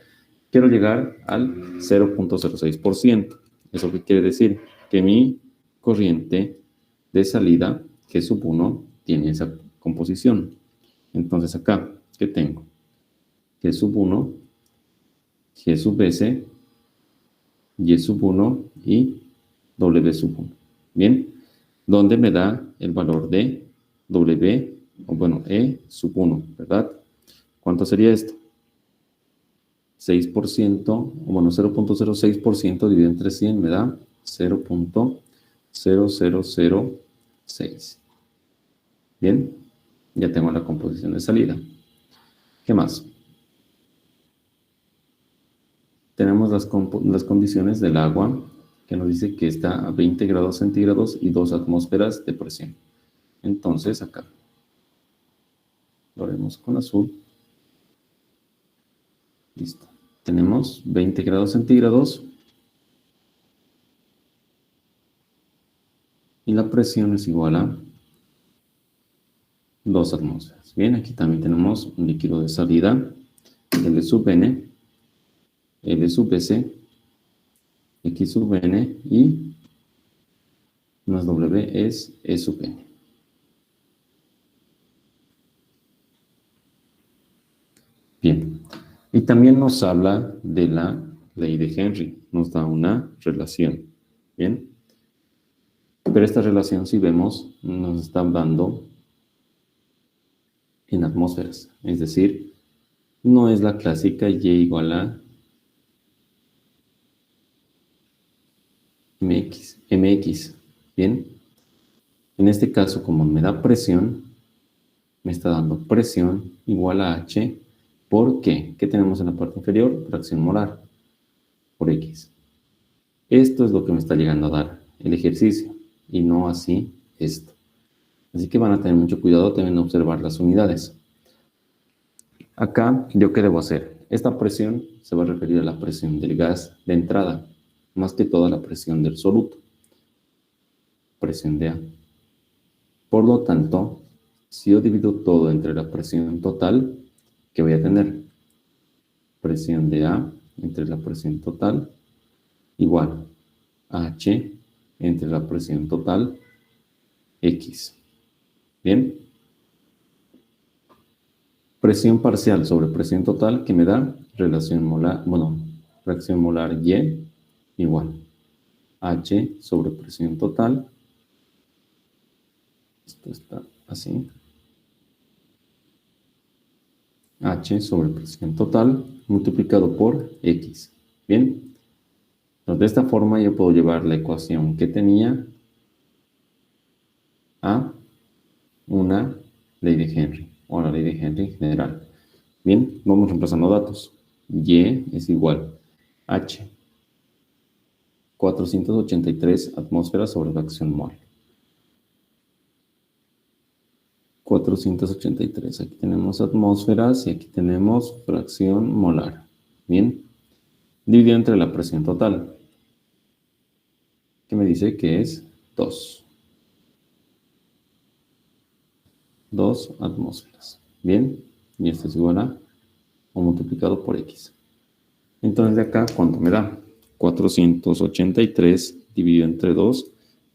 Quiero llegar al 0.06%. ¿Eso qué quiere decir? Que mi corriente de salida, G sub 1, tiene esa composición. Entonces acá, ¿qué tengo? G sub 1, G sub S, Y sub 1 y W sub 1. Bien, donde me da el valor de W, o bueno, E sub 1, ¿verdad? ¿Cuánto sería esto? 6%, o bueno, 0.06% dividido entre 100 me da 0.0006. Bien, ya tengo la composición de salida. ¿Qué más? Tenemos las condiciones del agua, que nos dice que está a 20 grados centígrados y 2 atmósferas de presión. Entonces, acá lo haremos con azul. Listo. Tenemos 20 grados centígrados y la presión es igual a 2 atmósferas. Bien, aquí también tenemos un líquido de salida, L sub N, L sub S, X sub N y más W es E sub N. Y también nos habla de la ley de Henry, nos da una relación, ¿bien? Pero esta relación, si vemos, nos está dando en atmósferas, es decir, no es la clásica Y igual a mx, ¿bien? En este caso, como me da presión, me está dando presión igual a H. ¿Por qué? ¿Qué tenemos en la parte inferior? Fracción molar por X. Esto es lo que me está llegando a dar el ejercicio y no así esto. Así que van a tener mucho cuidado también a observar las unidades. Acá, ¿yo qué debo hacer? Esta presión se va a referir a la presión del gas de entrada, más que toda la presión del soluto. Presión de A. Por lo tanto, si yo divido todo entre la presión total, ¿qué voy a tener? Presión de A entre la presión total igual a H entre la presión total X. ¿Bien? Presión parcial sobre presión total que me da relación molar, bueno, fracción molar Y igual H sobre presión total. Esto está así. H sobre presión total multiplicado por X. ¿Bien? Entonces, de esta forma yo puedo llevar la ecuación que tenía a una ley de Henry, o a la ley de Henry en general. Bien, vamos reemplazando datos. Y es igual a H, 483 atmósferas sobre fracción mol. 483, aquí tenemos atmósferas y aquí tenemos fracción molar. Bien, dividido entre la presión total, que me dice que es 2. 2 atmósferas. Bien, y esto es igual a o multiplicado por X. Entonces de acá, ¿cuánto me da? 483 dividido entre 2,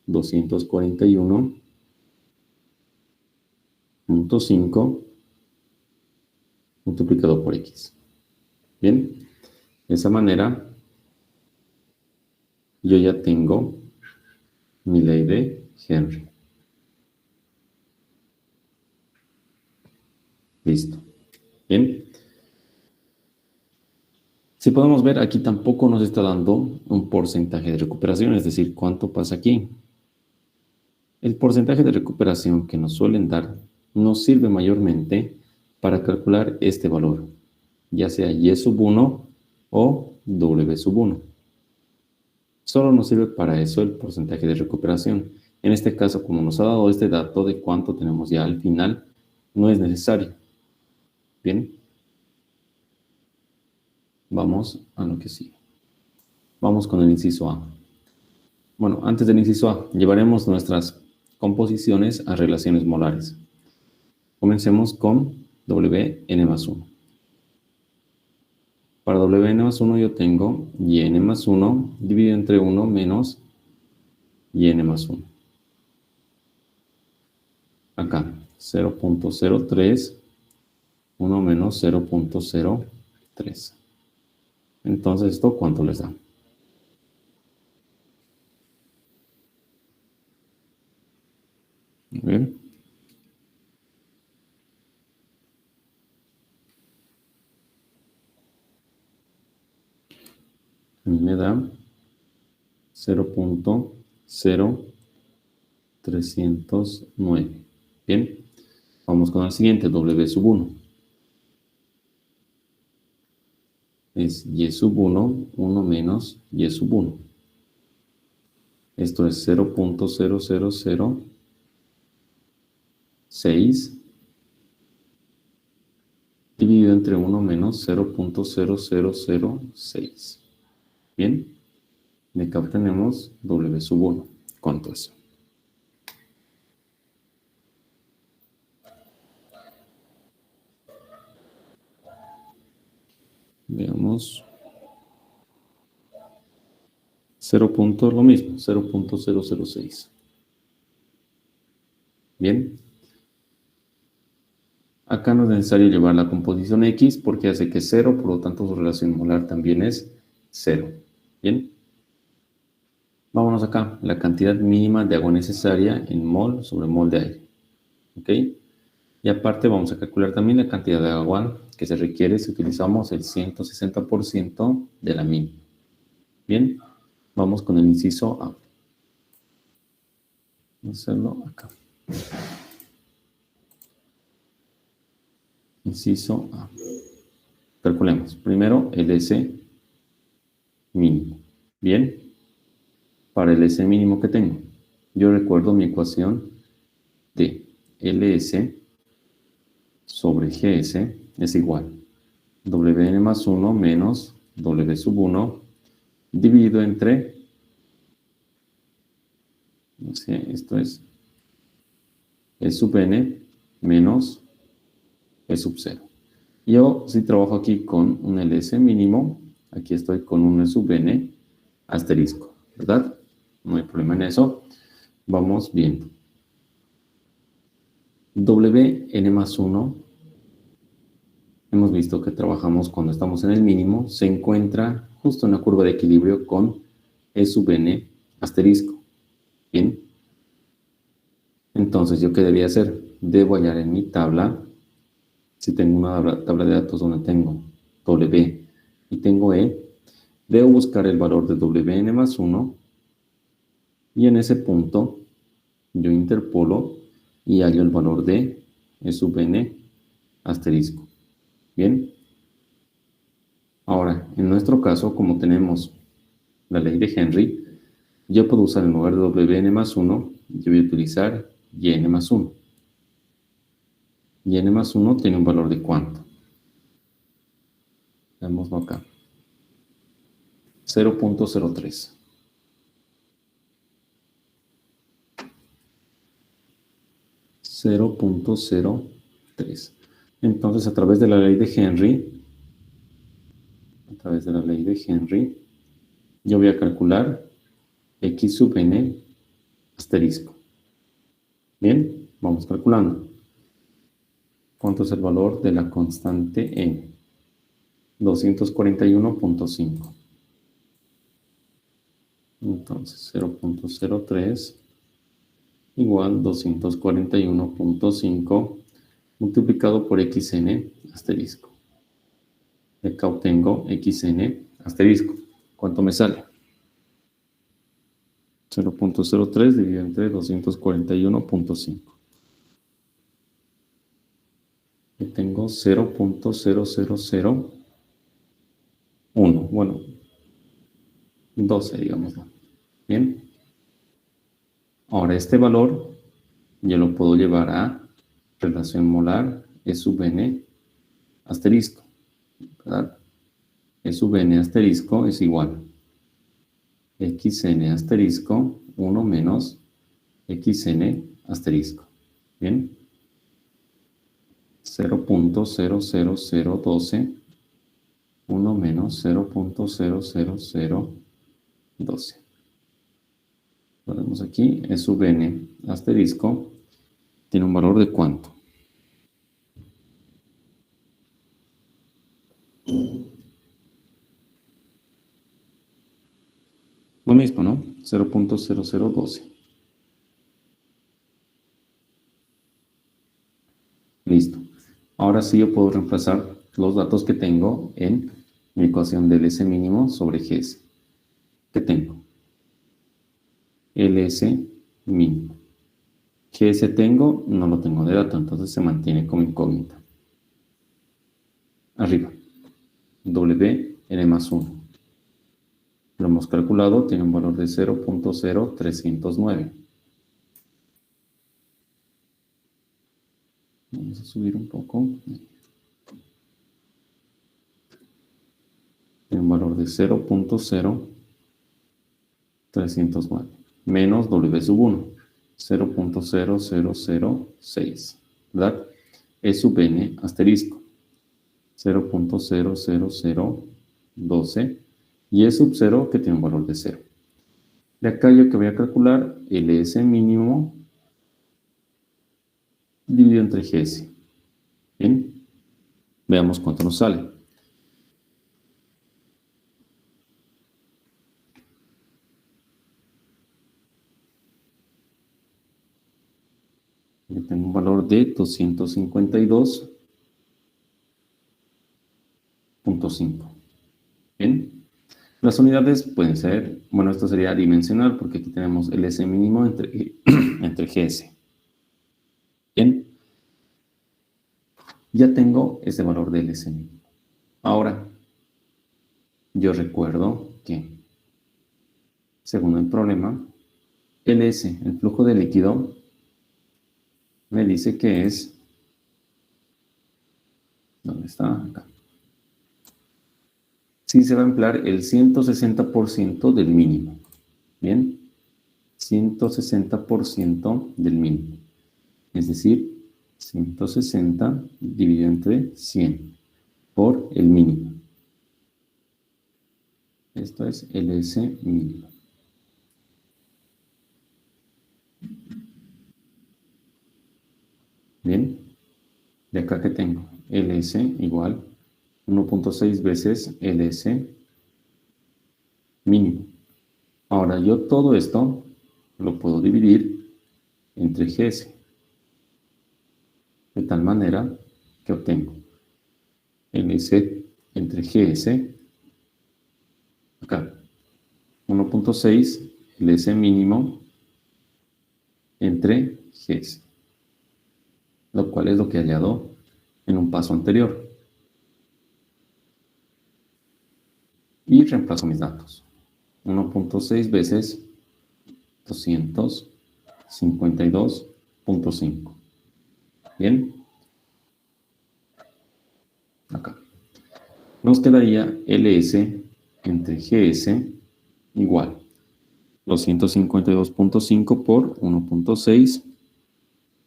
241.5 multiplicado por X. Bien, de esa manera yo ya tengo mi ley de Henry. Listo. Bien. Si podemos ver, aquí tampoco nos está dando un porcentaje de recuperación, es decir, cuánto pasa aquí. El porcentaje de recuperación que nos suelen dar nos sirve mayormente para calcular este valor, ya sea Y sub 1 o W sub 1. Solo nos sirve para eso el porcentaje de recuperación. En este caso, como nos ha dado este dato de cuánto tenemos ya al final, no es necesario. Bien. Vamos a lo que sigue. Vamos con el inciso A. Bueno, antes del inciso A, llevaremos nuestras composiciones a relaciones molares. Comencemos con Wn más 1. Para Wn más 1 yo tengo Yn más 1 dividido entre 1 menos Yn más 1. Acá, 0.03, 1 menos 0.03. Entonces, ¿esto cuánto les da? A ver. A mí me da 0.0309. Bien, vamos con el siguiente, W sub 1. Es Y sub 1, 1 menos Y sub 1. Esto es 0.0006 dividido entre 1 menos 0.0006. Bien, de acá obtenemos W sub 1. ¿Cuánto es? Veamos. 0. Lo mismo, 0.006. Bien. Acá no es necesario llevar la composición X porque hace que es 0, por lo tanto su relación molar también es 0. ¿Bien? Vámonos acá, la cantidad mínima de agua necesaria en mol sobre mol de aire. ¿Ok? Y aparte vamos a calcular también la cantidad de agua que se requiere si utilizamos el 160% de la mínima. Bien, vamos con el inciso A. Vamos a hacerlo acá. Inciso A. Calculemos. Primero el S mínimo. Bien, para el S mínimo que tengo, yo recuerdo mi ecuación de LS sobre GS es igual WN más 1 menos W sub 1 dividido entre, no sé, esto es E sub N menos E sub 0. Yo si trabajo aquí con un LS mínimo, aquí estoy con un E sub N asterisco, ¿verdad? No hay problema en eso. Vamos viendo. WN más 1, hemos visto que trabajamos cuando estamos en el mínimo, se encuentra justo en la curva de equilibrio con E sub N asterisco. Bien. Entonces, ¿yo qué debía hacer? Debo hallar en mi tabla, si tengo una tabla de datos donde tengo W y tengo E, debo buscar el valor de WN más 1 y en ese punto yo interpolo y hallo el valor de E sub N asterisco. Bien. Ahora, en nuestro caso, como tenemos la ley de Henry, yo puedo usar en lugar de WN más 1, yo voy a utilizar YN más 1. YN más 1 tiene un valor de ¿cuánto? Veámoslo acá. 0.03. 0.03. Entonces, a través de la ley de Henry, yo voy a calcular X sub N asterisco. Bien, vamos calculando. ¿Cuánto es el valor de la constante N? 241.5. Entonces, 0.03 igual 241.5 multiplicado por xn asterisco. Y acá obtengo xn asterisco. ¿Cuánto me sale? 0.03 dividido entre 241.5. Y tengo 0.0001. Bueno, 12, digámoslo. Bien. Ahora este valor yo lo puedo llevar a relación molar E sub N asterisco, ¿verdad? E sub N asterisco es igual xn asterisco 1 menos xn asterisco. Bien. 0.00012 1 menos 0.00012. Lo vemos aquí, E sub N asterisco tiene un valor de ¿cuánto? Lo mismo, ¿no? 0.0012. Listo. Ahora sí yo puedo reemplazar los datos que tengo en mi ecuación del S mínimo sobre GS. ¿Qué tengo? LS mínimo. GS tengo, no lo tengo de dato, entonces se mantiene como incógnita. Arriba. WN más 1. Lo hemos calculado, tiene un valor de 0.0309. Vamos a subir un poco. Tiene un valor de 0.0309 menos W sub 1, 0.0006, ¿verdad? E sub N asterisco, 0.00012 y E sub 0 que tiene un valor de 0. De acá yo que voy a calcular el S mínimo dividido entre GS. Bien, veamos cuánto nos sale. Yo tengo un valor de 252.5. Bien. Las unidades pueden ser, bueno, esto sería dimensional porque aquí tenemos el S mínimo entre GS. Bien, ya tengo ese valor del S mínimo. Ahora, yo recuerdo que, según el problema, el S, el flujo de líquido, me dice que es, ¿dónde está? Acá. Sí, se va a emplear el 160% del mínimo. Bien, 160% del mínimo. Es decir, 160 dividido entre 100 por el mínimo. Esto es el S mínimo. Bien, de acá que tengo LS igual 1.6 veces LS mínimo. Ahora yo todo esto lo puedo dividir entre GS, de tal manera que obtengo LS entre GS, acá, 1.6 LS mínimo entre GS, lo cual es lo que he hallado en un paso anterior. Y reemplazo mis datos. 1.6 veces 252.5. Bien. Acá. Nos quedaría LS entre GS igual 252.5 por 1.6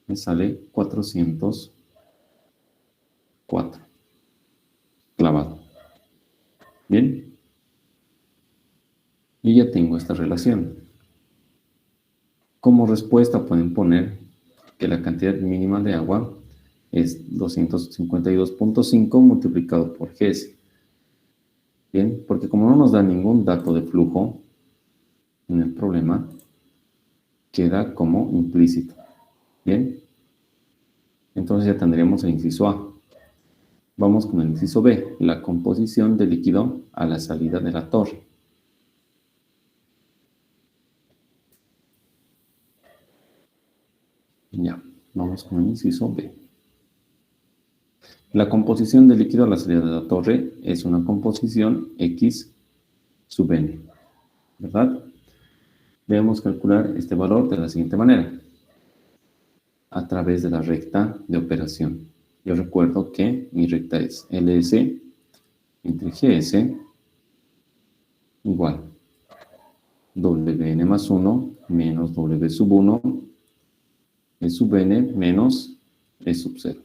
me sale 404 clavado. Bien. Y ya tengo esta relación. Como respuesta pueden poner que la cantidad mínima de agua es 252.5 multiplicado por GS. Bien, porque como no nos da ningún dato de flujo en el problema, queda como implícito. Bien, entonces ya tendríamos el inciso A. Vamos con el inciso B, la composición del líquido a la salida de la torre. Ya, vamos con el inciso B. La composición del líquido a la salida de la torre es una composición X sub n, ¿verdad? Debemos calcular este valor de la siguiente manera, a través de la recta de operación. Yo recuerdo que mi recta es LS entre GS igual WN más 1 menos W sub 1 E sub n menos E sub 0.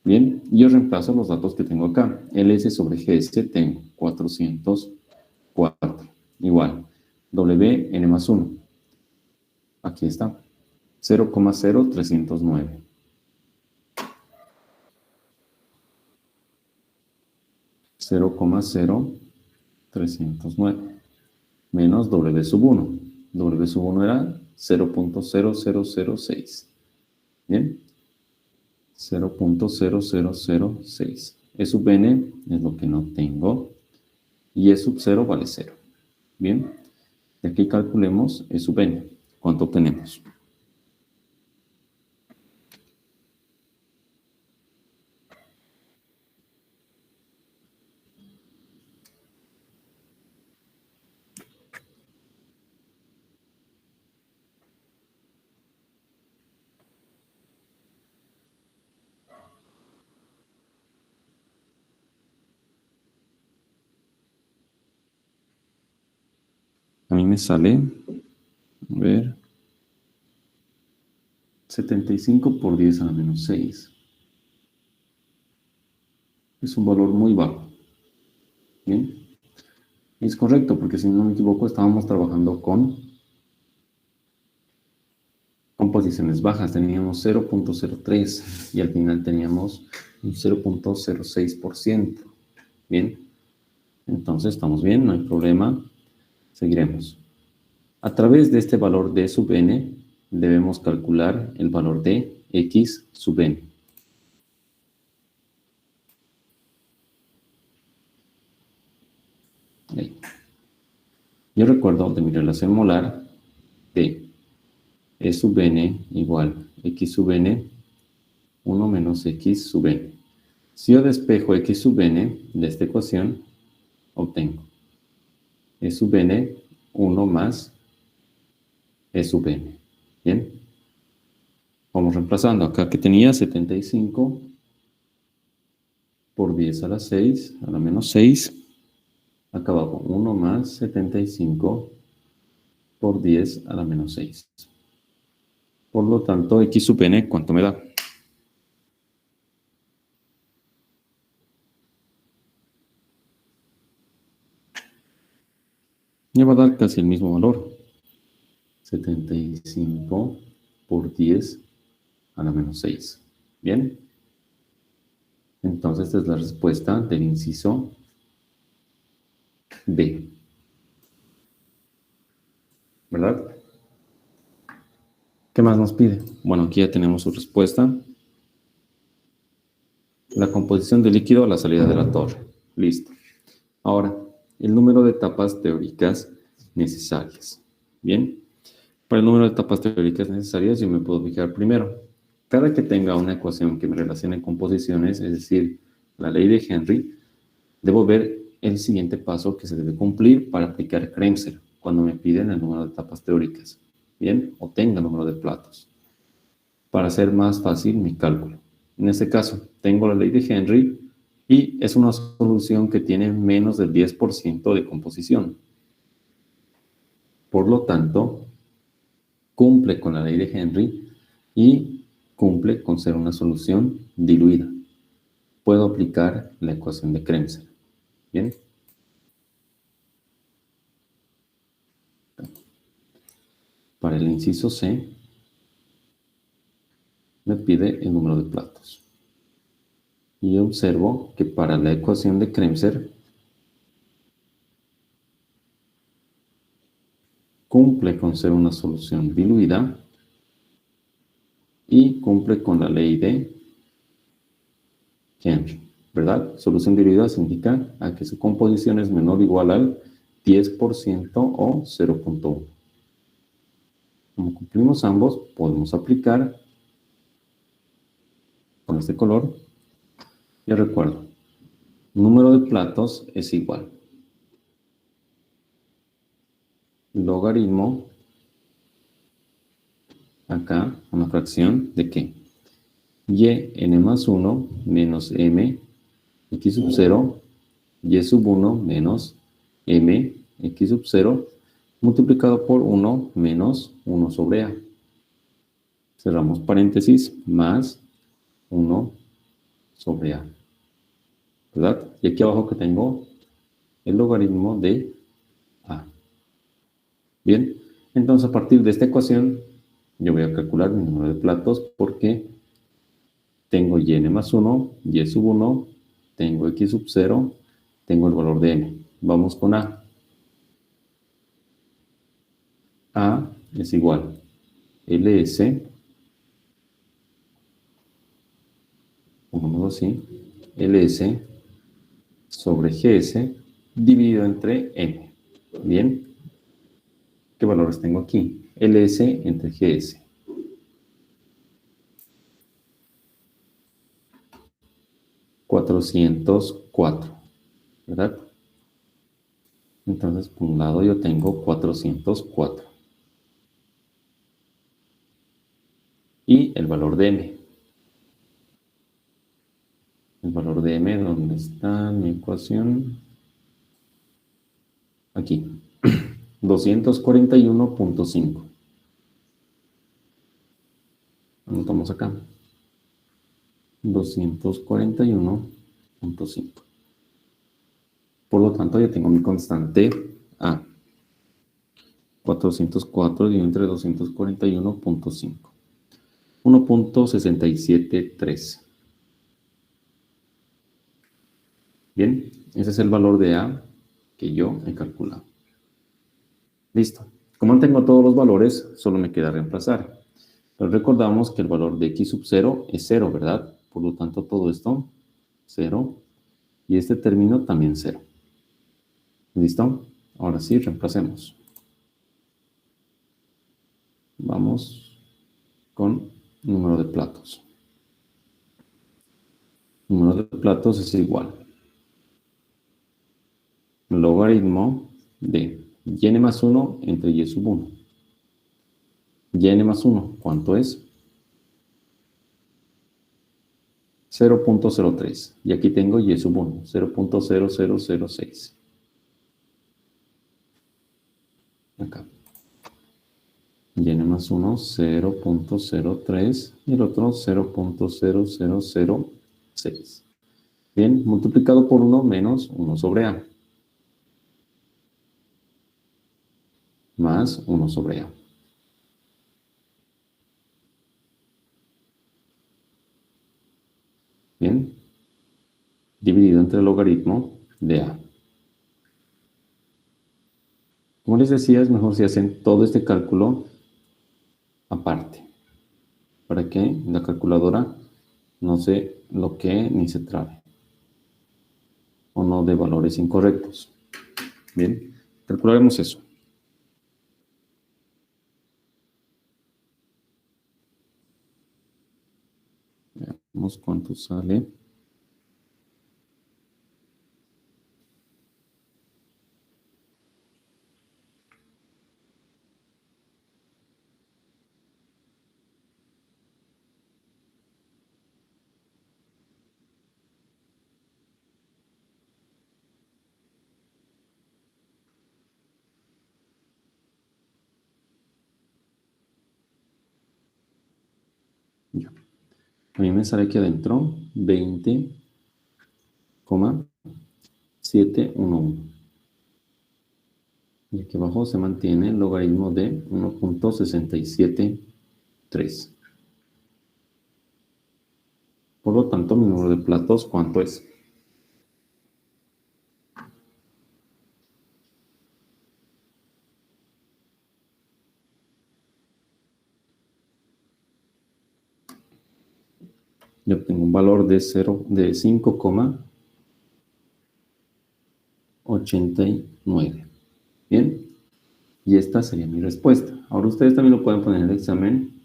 Bien, yo reemplazo los datos que tengo acá. LS sobre GS tengo 404 igual WN más 1. Aquí está. 0,0309. 0,0309 menos W sub 1. W sub 1 era 0.0006. Bien. 0.0006. E sub n es lo que no tengo. Y E sub 0 vale 0. Bien. De aquí calculemos E sub n. ¿Cuánto obtenemos? A mí me sale, a ver, 75 por 10 a la menos 6. Es un valor muy bajo. Bien. Y es correcto, porque si no me equivoco, estábamos trabajando con posiciones bajas. Teníamos 0.03 y al final teníamos un 0.06%. Bien, entonces estamos bien, no hay problema. Seguiremos. A través de este valor de sub n, debemos calcular el valor de x sub n. Ahí. Yo recuerdo de mi relación molar de E sub n igual x sub n, 1 menos x sub n. Si yo despejo x sub n de esta ecuación, obtengo E sub n, 1 más E sub n. Bien. Vamos reemplazando. Acá que tenía 75 por 10 a la 6, a la menos 6. Acá abajo, 1 más 75 por 10 a la menos 6. Por lo tanto, x sub n, ¿cuánto me da? Me va a dar casi el mismo valor. 75 por 10 a la menos 6. ¿Bien? Entonces, esta es la respuesta del inciso B. ¿Verdad? ¿Qué más nos pide? Bueno, aquí ya tenemos su respuesta. La composición del líquido a la salida de la torre. Listo. Ahora, el número de etapas teóricas necesarias. Bien. Para el número de etapas teóricas necesarias, yo me puedo fijar primero. Cada que tenga una ecuación que me relacione composiciones, es decir, la ley de Henry, debo ver el siguiente paso que se debe cumplir para aplicar Kremser cuando me piden el número de etapas teóricas. Bien, o tenga el número de platos. Para hacer más fácil mi cálculo. En este caso, tengo la ley de Henry y es una solución que tiene menos del 10% de composición. Por lo tanto, cumple con la ley de Henry y cumple con ser una solución diluida. Puedo aplicar la ecuación de Kremser. ¿Bien? Para el inciso C, me pide el número de platos. Y observo que para la ecuación de Kremser cumple con ser una solución diluida y cumple con la ley de Henry, ¿verdad? Solución diluida significa a que su composición es menor o igual al 10% o 0.1. Como cumplimos ambos, podemos aplicar con este color. Y recuerdo, número de platos es igual logaritmo, acá, una fracción de ¿qué? Y n más 1 menos m x sub 0, y sub 1 menos m x sub 0, multiplicado por 1 menos 1 sobre a. Cerramos paréntesis, más 1 sobre a. ¿Verdad? Y aquí abajo que tengo el logaritmo de a. Bien, entonces a partir de esta ecuación yo voy a calcular mi número de platos porque tengo y n más 1, y sub 1, tengo x sub 0, tengo el valor de m. Vamos con a. A es igual ls, pongámoslo así, ls sobre gs dividido entre m. Bien. ¿Qué valores tengo aquí? ls entre gs. $404, ¿verdad? Entonces, por un lado yo tengo 404. Y el valor de m. El valor de m, ¿dónde está mi ecuación? Aquí. 241.5. Anotamos acá. 241.5. Por lo tanto, ya tengo mi constante A. 404 dividido entre 241.5. 1.673. Bien, ese es el valor de A que yo he calculado. Listo. Como tengo todos los valores, solo me queda reemplazar. Pero recordamos que el valor de x sub 0 es 0, ¿verdad? Por lo tanto, todo esto, 0. Y este término también 0. ¿Listo? Ahora sí, reemplacemos. Vamos con número de platos. Número de platos es igual. Logaritmo de y más 1 entre y sub 1. Y más 1, ¿cuánto es? 0.03. Y aquí tengo y sub 1, 0.0006. Acá. Y más 1, 0.03. Y el otro, 0.0006. Bien, multiplicado por 1 menos 1 sobre A. Más 1 sobre A. Bien. Dividido entre el logaritmo de A. Como les decía, es mejor si hacen todo este cálculo aparte, para que la calculadora no se bloquee ni se trabe, o no de valores incorrectos. Bien, calcularemos eso. Veamos cuánto sale. Ya. A mí me sale aquí adentro 20,711. Y aquí abajo se mantiene el logaritmo de 1.673. Por lo tanto, mi número de platos, ¿cuánto es? Yo obtengo un valor de 5,89. Bien, y esta sería mi respuesta. Ahora ustedes también lo pueden poner en el examen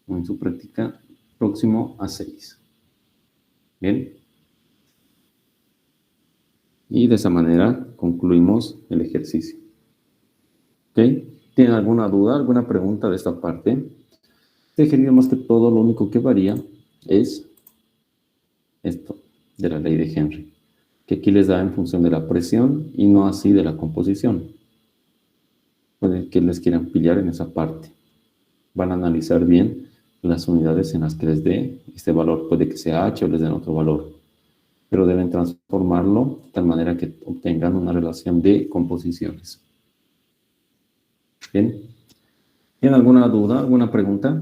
o en su práctica próximo a 6. Bien, y de esa manera concluimos el ejercicio. ¿Ok? ¿Tienen alguna duda, alguna pregunta de esta parte? Este ejercicio más que todo lo único que varía es esto de la ley de Henry, que aquí les da en función de la presión y no así de la composición. Puede que les quieran pillar en esa parte. Van a analizar bien las unidades en las que les dé este valor. Puede que sea H o les den otro valor, pero deben transformarlo de tal manera que obtengan una relación de composiciones. Bien. ¿Tienen alguna duda, alguna pregunta?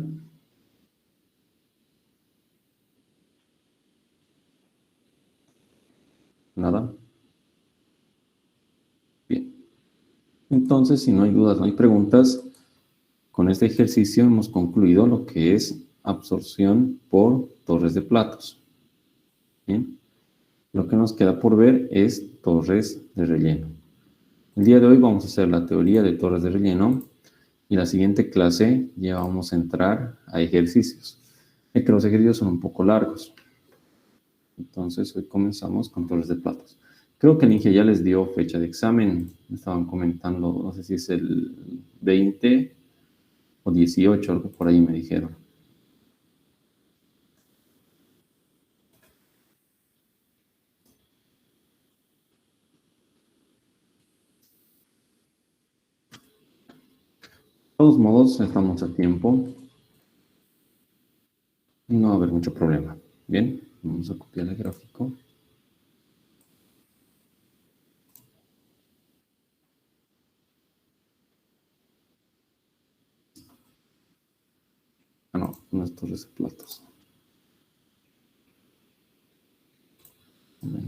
¿Nada? Bien. Entonces, si no hay dudas, no hay preguntas, con este ejercicio hemos concluido lo que es absorción por torres de platos. Bien. Lo que nos queda por ver es torres de relleno. El día de hoy vamos a hacer la teoría de torres de relleno y la siguiente clase ya vamos a entrar a ejercicios. Es que los ejercicios son un poco largos. Entonces hoy comenzamos con torres de platos. Creo que el Inge ya les dio fecha de examen. Me estaban comentando, no sé si es el 20 o 18, algo por ahí me dijeron. De todos modos, estamos a tiempo. No va a haber mucho problema. Bien, vamos a copiar el gráfico. Ah, no, no es torres de platos.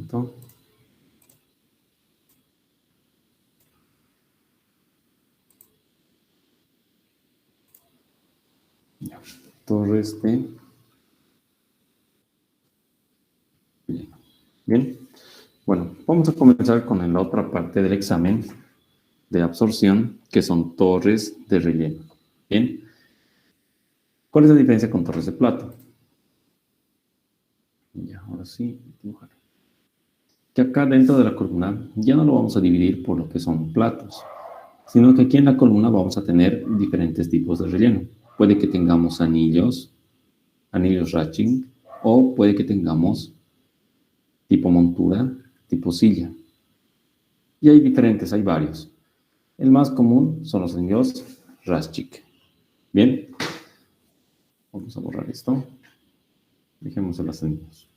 momento. Ya, torres de relleno. Bien. Bueno, vamos a comenzar con la otra parte del examen de absorción, que son torres de relleno. Bien. ¿Cuál es la diferencia con torres de plato? Ya, ahora sí, dibujar. Que acá dentro de la columna ya no lo vamos a dividir por lo que son platos, sino que aquí en la columna vamos a tener diferentes tipos de relleno. Puede que tengamos anillos ratchet, o puede que tengamos tipo montura, tipo silla. Y hay diferentes, hay varios. El más común son los anillos ratchet. Bien, vamos a borrar esto. Dejemos los anillos.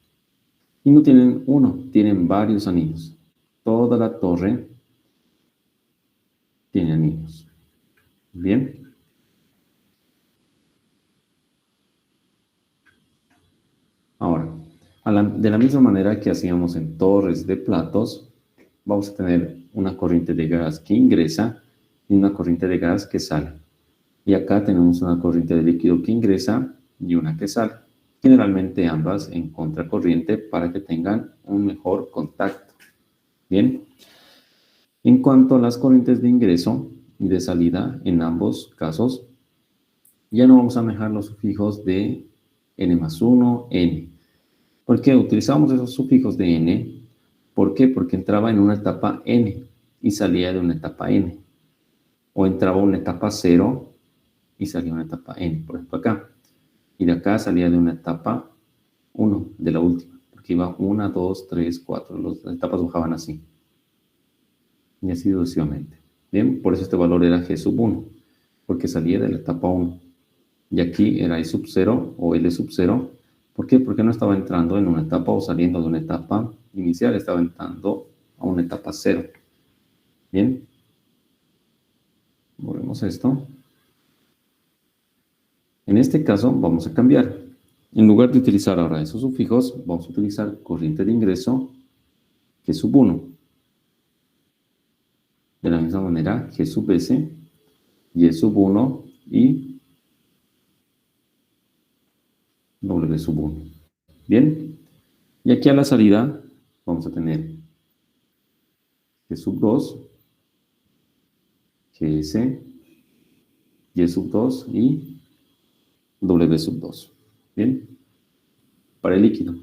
Y no tienen uno, tienen varios anillos. Toda la torre tiene anillos. Bien. Ahora, de la misma manera que hacíamos en torres de platos, vamos a tener una corriente de gas que ingresa y una corriente de gas que sale. Y acá tenemos una corriente de líquido que ingresa y una que sale. Generalmente ambas en contracorriente para que tengan un mejor contacto. Bien. En cuanto a las corrientes de ingreso y de salida, en ambos casos, ya no vamos a manejar los sufijos de n+1, n. ¿Por qué utilizamos esos sufijos de n? ¿Por qué? Porque entraba en una etapa n y salía de una etapa n. O entraba una etapa 0 y salía una etapa n, por ejemplo acá. Y de acá salía de una etapa 1, de la última. Porque iba 1, 2, 3, 4. Las etapas bajaban así. Y así sucesivamente. Bien, por eso este valor era G1, porque salía de la etapa 1. Y aquí era E0 o L0. ¿Por qué? Porque no estaba entrando en una etapa o saliendo de una etapa inicial, estaba entrando a una etapa 0. Bien. Volvemos a esto. En este caso vamos a cambiar. En lugar de utilizar ahora esos sufijos, vamos a utilizar corriente de ingreso G1. De la misma manera, G(S), Y(1) y W(1). Bien. Y aquí a la salida vamos a tener G2, GS, Y2 y W2. Bien. Para el líquido.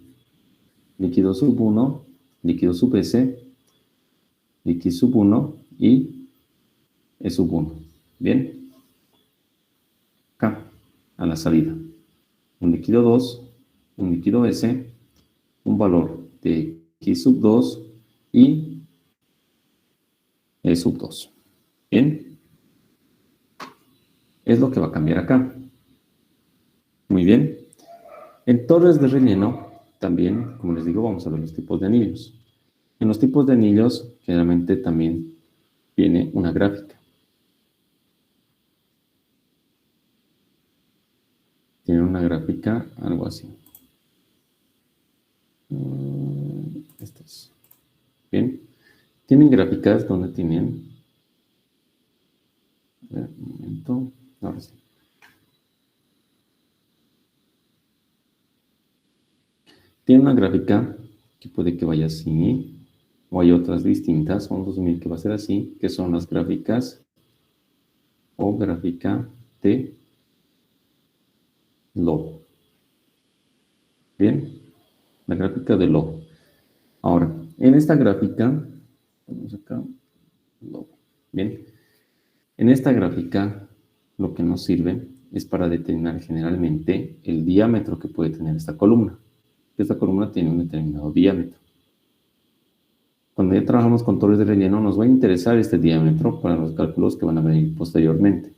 Líquido sub 1, líquido sub S, líquido sub 1 y E sub 1. Bien. Acá, a la salida. Un líquido 2, un líquido S, un valor de X sub 2 y E sub 2. Bien. Es lo que va a cambiar acá. Muy bien. En torres de relleno, también, como les digo, vamos a ver los tipos de anillos. En los tipos de anillos, generalmente también viene una gráfica. Tiene una gráfica, algo así. Estas. Bien. Tienen gráficas donde tienen... A ver, un momento. Ahora sí. Tiene una gráfica que puede que vaya así, o hay otras distintas, vamos a asumir que va a ser así, que son las gráficas o gráfica de lobo. Bien, la gráfica de lobo. Ahora, en esta gráfica, vamos acá, lobo. Bien, en esta gráfica lo que nos sirve es para determinar generalmente el diámetro que puede tener esta columna. Esta columna tiene un determinado diámetro. Cuando ya trabajamos con torres de relleno, nos va a interesar este diámetro para los cálculos que van a venir posteriormente.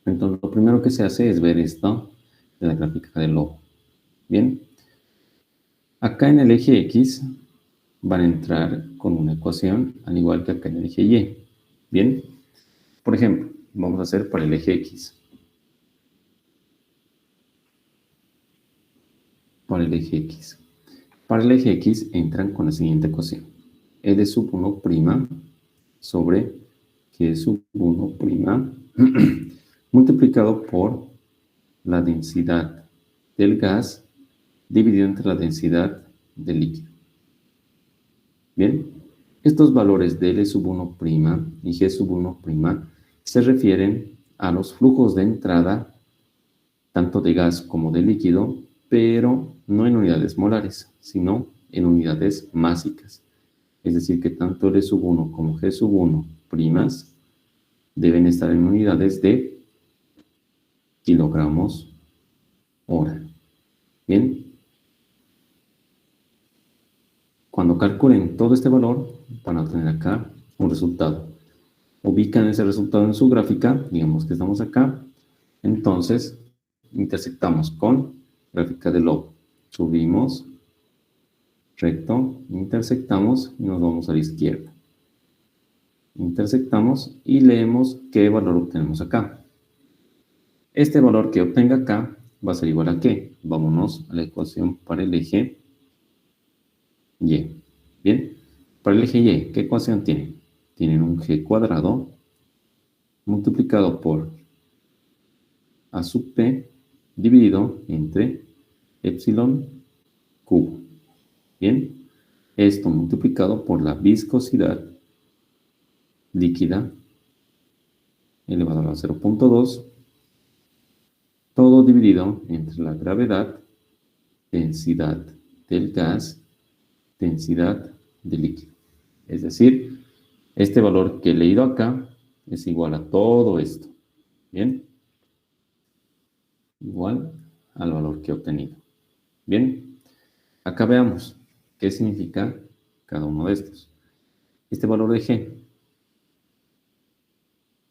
Entonces, lo primero que se hace es ver esto de la gráfica del lobo. Bien. Acá en el eje X van a entrar con una ecuación, al igual que acá en el eje Y. Bien. Por ejemplo, vamos a hacer para el eje X. Para el eje X. Para el eje X entran con la siguiente ecuación. L sub 1' sobre G sub 1' multiplicado por la densidad del gas dividido entre la densidad del líquido. Bien, estos valores de L sub 1' y G sub 1' se refieren a los flujos de entrada, tanto de gas como de líquido, pero no en unidades molares, sino en unidades másicas. Es decir, que tanto L sub 1 como G sub 1' deben estar en unidades de kilogramos hora. Bien, cuando calculen todo este valor, van a obtener acá un resultado. Ubican ese resultado en su gráfica, digamos que estamos acá, entonces intersectamos con gráfica de logo. Subimos, recto, intersectamos y nos vamos a la izquierda. Intersectamos y leemos qué valor obtenemos acá. Este valor que obtenga acá va a ser igual a ¿qué? Vámonos a la ecuación para el eje Y. Bien, para el eje Y, ¿qué ecuación tiene? Tienen un G cuadrado multiplicado por A sub P dividido entre epsilon cubo. Bien, esto multiplicado por la viscosidad líquida elevado a la 0.2, todo dividido entre la gravedad, densidad del gas, densidad del líquido. Es decir, este valor que he leído acá es igual a todo esto. Bien, igual al valor que he obtenido. Bien, acá veamos qué significa cada uno de estos. Este valor de G.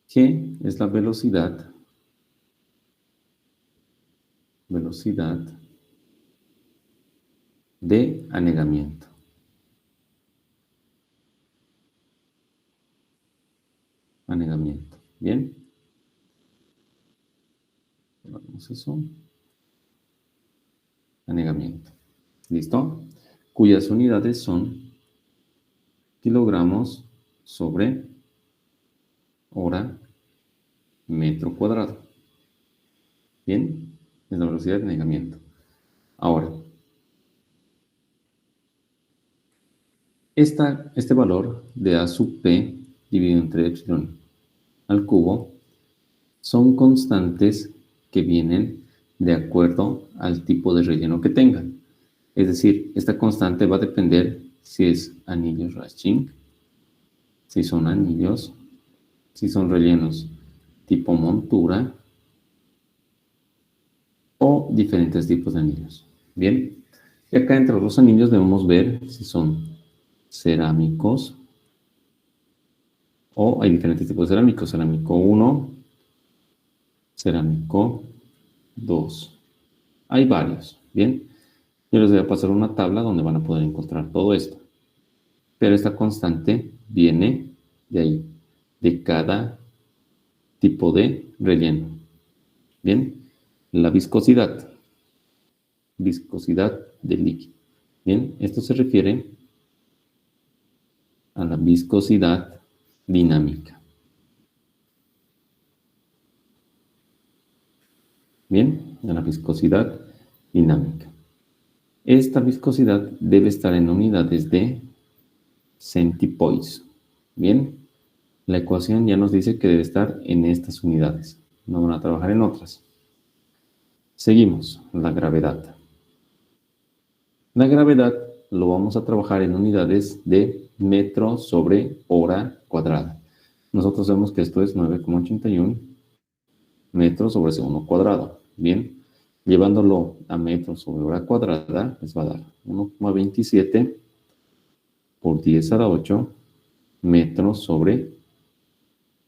G es la velocidad de anegamiento. Anegamiento. Bien. Vamos a eso. Anegamiento. ¿Listo? Cuyas unidades son kilogramos sobre hora metro cuadrado. Bien, es la velocidad de anegamiento. Ahora, este valor de A sub P dividido entre epsilon al cubo son constantes que vienen de acuerdo al tipo de relleno que tengan. Es decir, esta constante va a depender si es anillos Raschig, si son anillos, si son rellenos tipo montura o diferentes tipos de anillos. Bien, y acá entre los anillos debemos ver si son cerámicos o hay diferentes tipos de cerámicos. Cerámico 1, cerámico 2. Hay varios, ¿bien? Yo les voy a pasar una tabla donde van a poder encontrar todo esto. Pero esta constante viene de ahí, de cada tipo de relleno. Bien, la viscosidad del líquido. Bien, esto se refiere a la viscosidad dinámica. Bien, a la viscosidad dinámica. Esta viscosidad debe estar en unidades de centipoise. Bien, la ecuación ya nos dice que debe estar en estas unidades. No van a trabajar en otras. Seguimos, la gravedad. La gravedad lo vamos a trabajar en unidades de metro sobre hora cuadrada. Nosotros vemos que esto es 9,81 metros sobre segundo cuadrado. Bien, llevándolo a metros sobre hora cuadrada, les va a dar 1,27 por 10 a la 8 metros sobre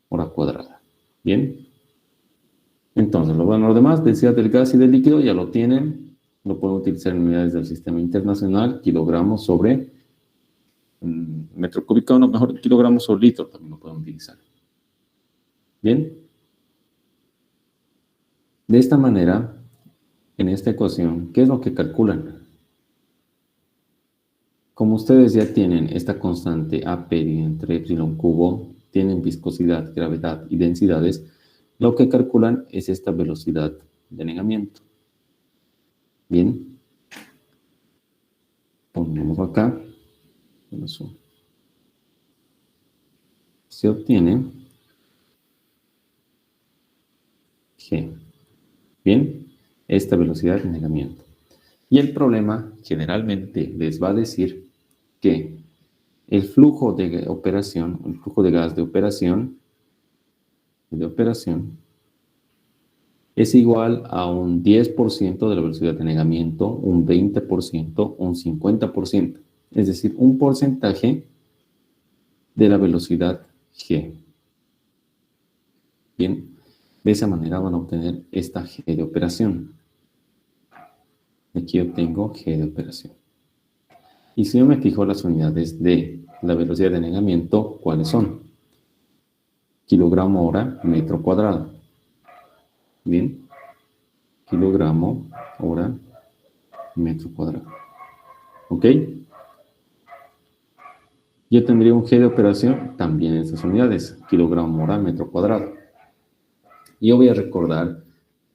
hora cuadrada. Bien, entonces lo demás, densidad del gas y del líquido, ya lo tienen. Lo pueden utilizar en unidades del sistema internacional, kilogramos sobre metro cúbico, no, mejor kilogramos sobre litro también lo pueden utilizar. Bien. De esta manera, en esta ecuación, ¿qué es lo que calculan? Como ustedes ya tienen esta constante AP entre epsilon cubo, tienen viscosidad, gravedad y densidades, lo que calculan es esta velocidad de anegamiento. Bien. Pongamos acá. Se obtiene G. Bien, esta velocidad de anegamiento. Y el problema generalmente les va a decir que el flujo de operación, el flujo de gas de operación es igual a un 10% de la velocidad de anegamiento, un 20%, un 50%. Es decir, un porcentaje de la velocidad G. Bien, de esa manera van a obtener esta G de operación. Aquí obtengo G de operación. Y si yo me fijo las unidades de la velocidad de anegamiento, ¿cuáles son? Kilogramo hora, metro cuadrado. Bien, kilogramo hora, metro cuadrado. ¿Ok? Yo tendría un G de operación también en estas unidades, kilogramo hora, metro cuadrado. Y yo voy a recordar,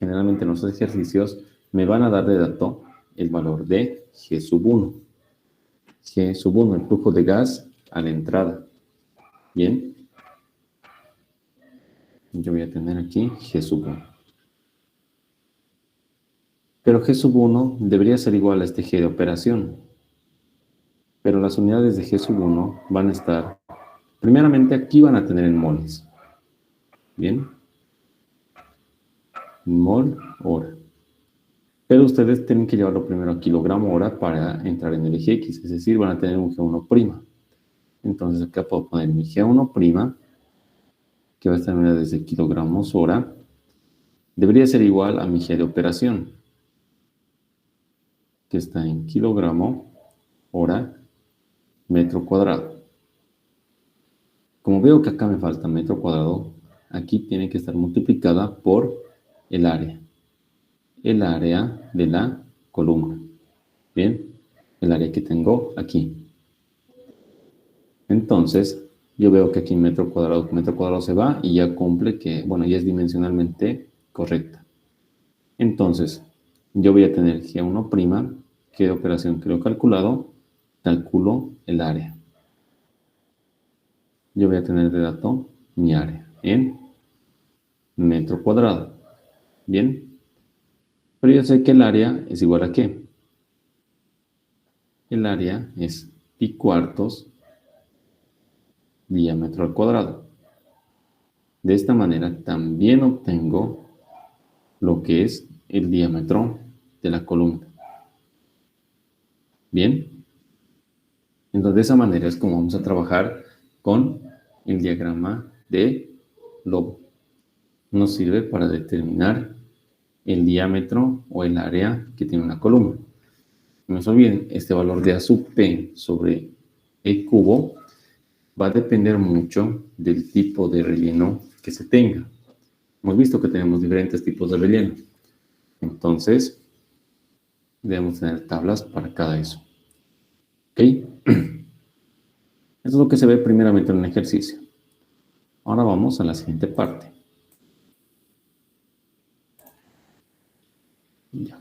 generalmente en los ejercicios, me van a dar de dato el valor de G sub 1. G sub 1, el flujo de gas a la entrada. Bien. Yo voy a tener aquí G sub 1. Pero G sub 1 debería ser igual a este G de operación. Pero las unidades de G sub 1 van a estar, primeramente aquí van a tener en moles. Bien. Mol hora. Pero ustedes tienen que llevarlo primero a kilogramo hora para entrar en el eje X, es decir, van a tener un G1'. Entonces acá puedo poner mi G1', que va a estar en unidades de kilogramos hora, debería ser igual a mi G de operación, que está en kilogramo hora metro cuadrado. Como veo que acá me falta metro cuadrado, aquí tiene que estar multiplicada por el área de la columna. Bien, el área que tengo aquí. Entonces, yo veo que aquí metro cuadrado se va y ya cumple que, bueno, ya es dimensionalmente correcta. Entonces, yo voy a tener G1', que de operación que lo he calculado, calculo el área. Yo voy a tener de dato mi área en metro cuadrado. Bien. Pero yo sé que el área es igual a ¿qué? El área es pi cuartos diámetro al cuadrado. De esta manera también obtengo lo que es el diámetro de la columna. Bien. Entonces de esa manera es como vamos a trabajar con el diagrama de lobo. Nos sirve para determinar el diámetro o el área que tiene una columna. No se olviden, este valor de A sub P sobre E cubo va a depender mucho del tipo de relleno que se tenga. Hemos visto que tenemos diferentes tipos de relleno. Entonces, debemos tener tablas para cada eso. ¿Ok? Eso es lo que se ve primeramente en un ejercicio. Ahora vamos a la siguiente parte. Ya.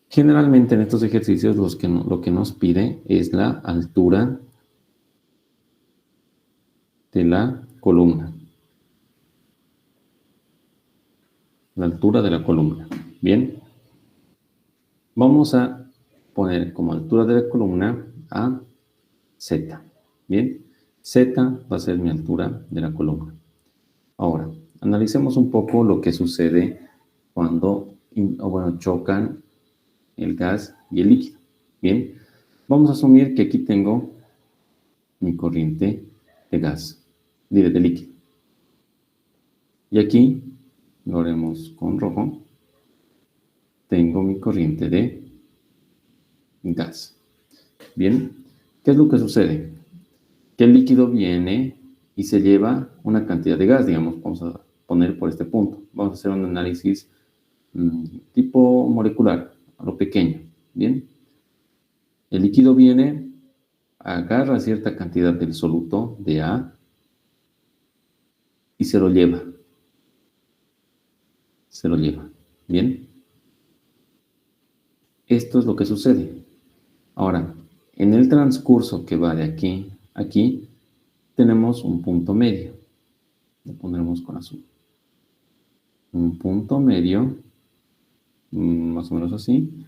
Generalmente en estos ejercicios lo que nos pide es la altura de la columna. La altura de la columna. Bien. Vamos a poner como altura de la columna a Z. Bien. Z va a ser mi altura de la columna. Ahora, analicemos un poco lo que sucede cuando chocan el gas y el líquido. Bien, vamos a asumir que aquí tengo mi corriente de gas, de líquido. Y aquí, lo haremos con rojo, tengo mi corriente de gas. Bien, ¿qué es lo que sucede? Que el líquido viene y se lleva una cantidad de gas, digamos, vamos a poner por este punto. Vamos a hacer un análisis tipo molecular. a lo pequeño, ¿bien? El líquido viene, agarra cierta cantidad del soluto de A y se lo lleva. Se lo lleva, ¿bien? Esto es lo que sucede. Ahora, en el transcurso que va de aquí a aquí, tenemos un punto medio. Lo pondremos con azul. Un punto medio, más o menos así,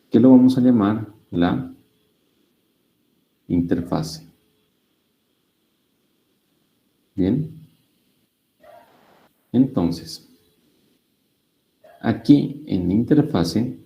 que lo vamos a llamar la interfase. Bien. Entonces, aquí en la interfase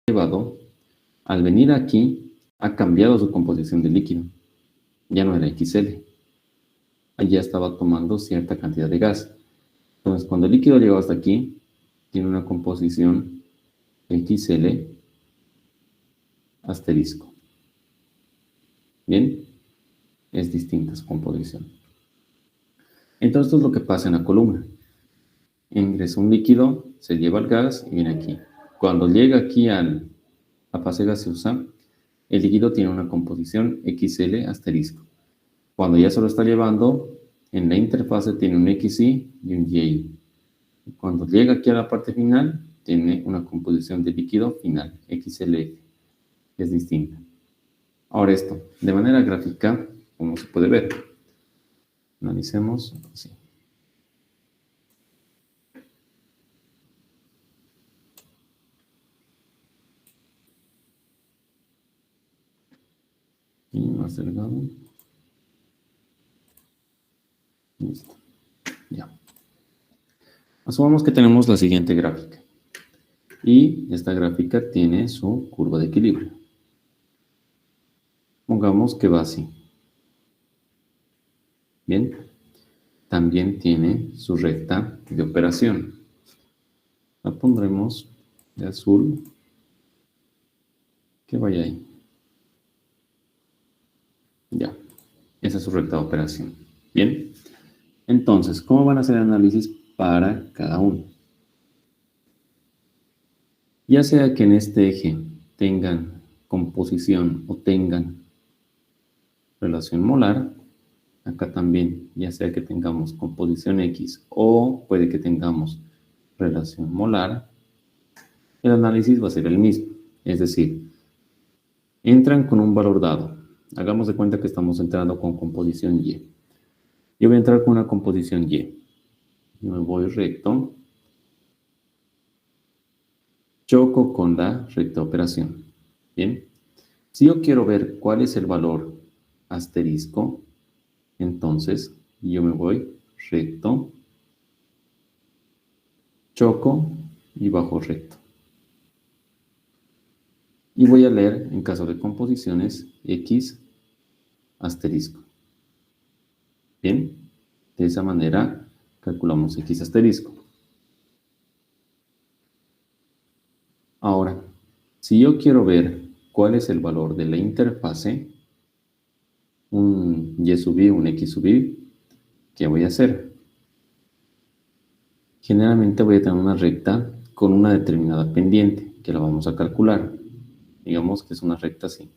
llevado, al venir aquí, ha cambiado su composición de líquido. Ya no era XL. Allá estaba tomando cierta cantidad de gas. Entonces, cuando el líquido llegó hasta aquí, tiene una composición XL asterisco. Bien, es distinta su composición. Entonces, esto es lo que pasa en la columna. Ingresa un líquido, se lleva el gas y viene aquí. Cuando llega aquí a la fase gaseosa, el líquido tiene una composición XL asterisco. Cuando ya se lo está llevando, en la interfase tiene un XY y un Y. Cuando llega aquí a la parte final, tiene una composición de líquido final, XLF. Es distinta. Ahora esto, de manera gráfica, como se puede ver. Analicemos así. Y más delgado. Listo. Ya. Asumamos que tenemos la siguiente gráfica. Y esta gráfica tiene su curva de equilibrio. Pongamos que va así. Bien. También tiene su recta de operación. La pondremos de azul. Que vaya ahí. Ya. Esa es su recta de operación. Bien. Entonces, ¿cómo van a hacer el análisis para cada uno? Ya sea que en este eje tengan composición o tengan relación molar, acá también, ya sea que tengamos composición X o puede que tengamos relación molar, el análisis va a ser el mismo. Es decir, entran con un valor dado. Hagamos de cuenta que estamos entrando con composición Y. Yo voy a entrar con una composición Y. Me voy recto. Choco con la recta operación. Bien. Si yo quiero ver cuál es el valor asterisco, entonces yo me voy recto, choco y bajo recto. Y voy a leer, en caso de composiciones, X asterisco. Bien, de esa manera calculamos X asterisco. Ahora, si yo quiero ver cuál es el valor de la interfase, un Y sub I, un X sub I, ¿qué voy a hacer? Generalmente voy a tener una recta con una determinada pendiente, que la vamos a calcular. Digamos que es una recta así,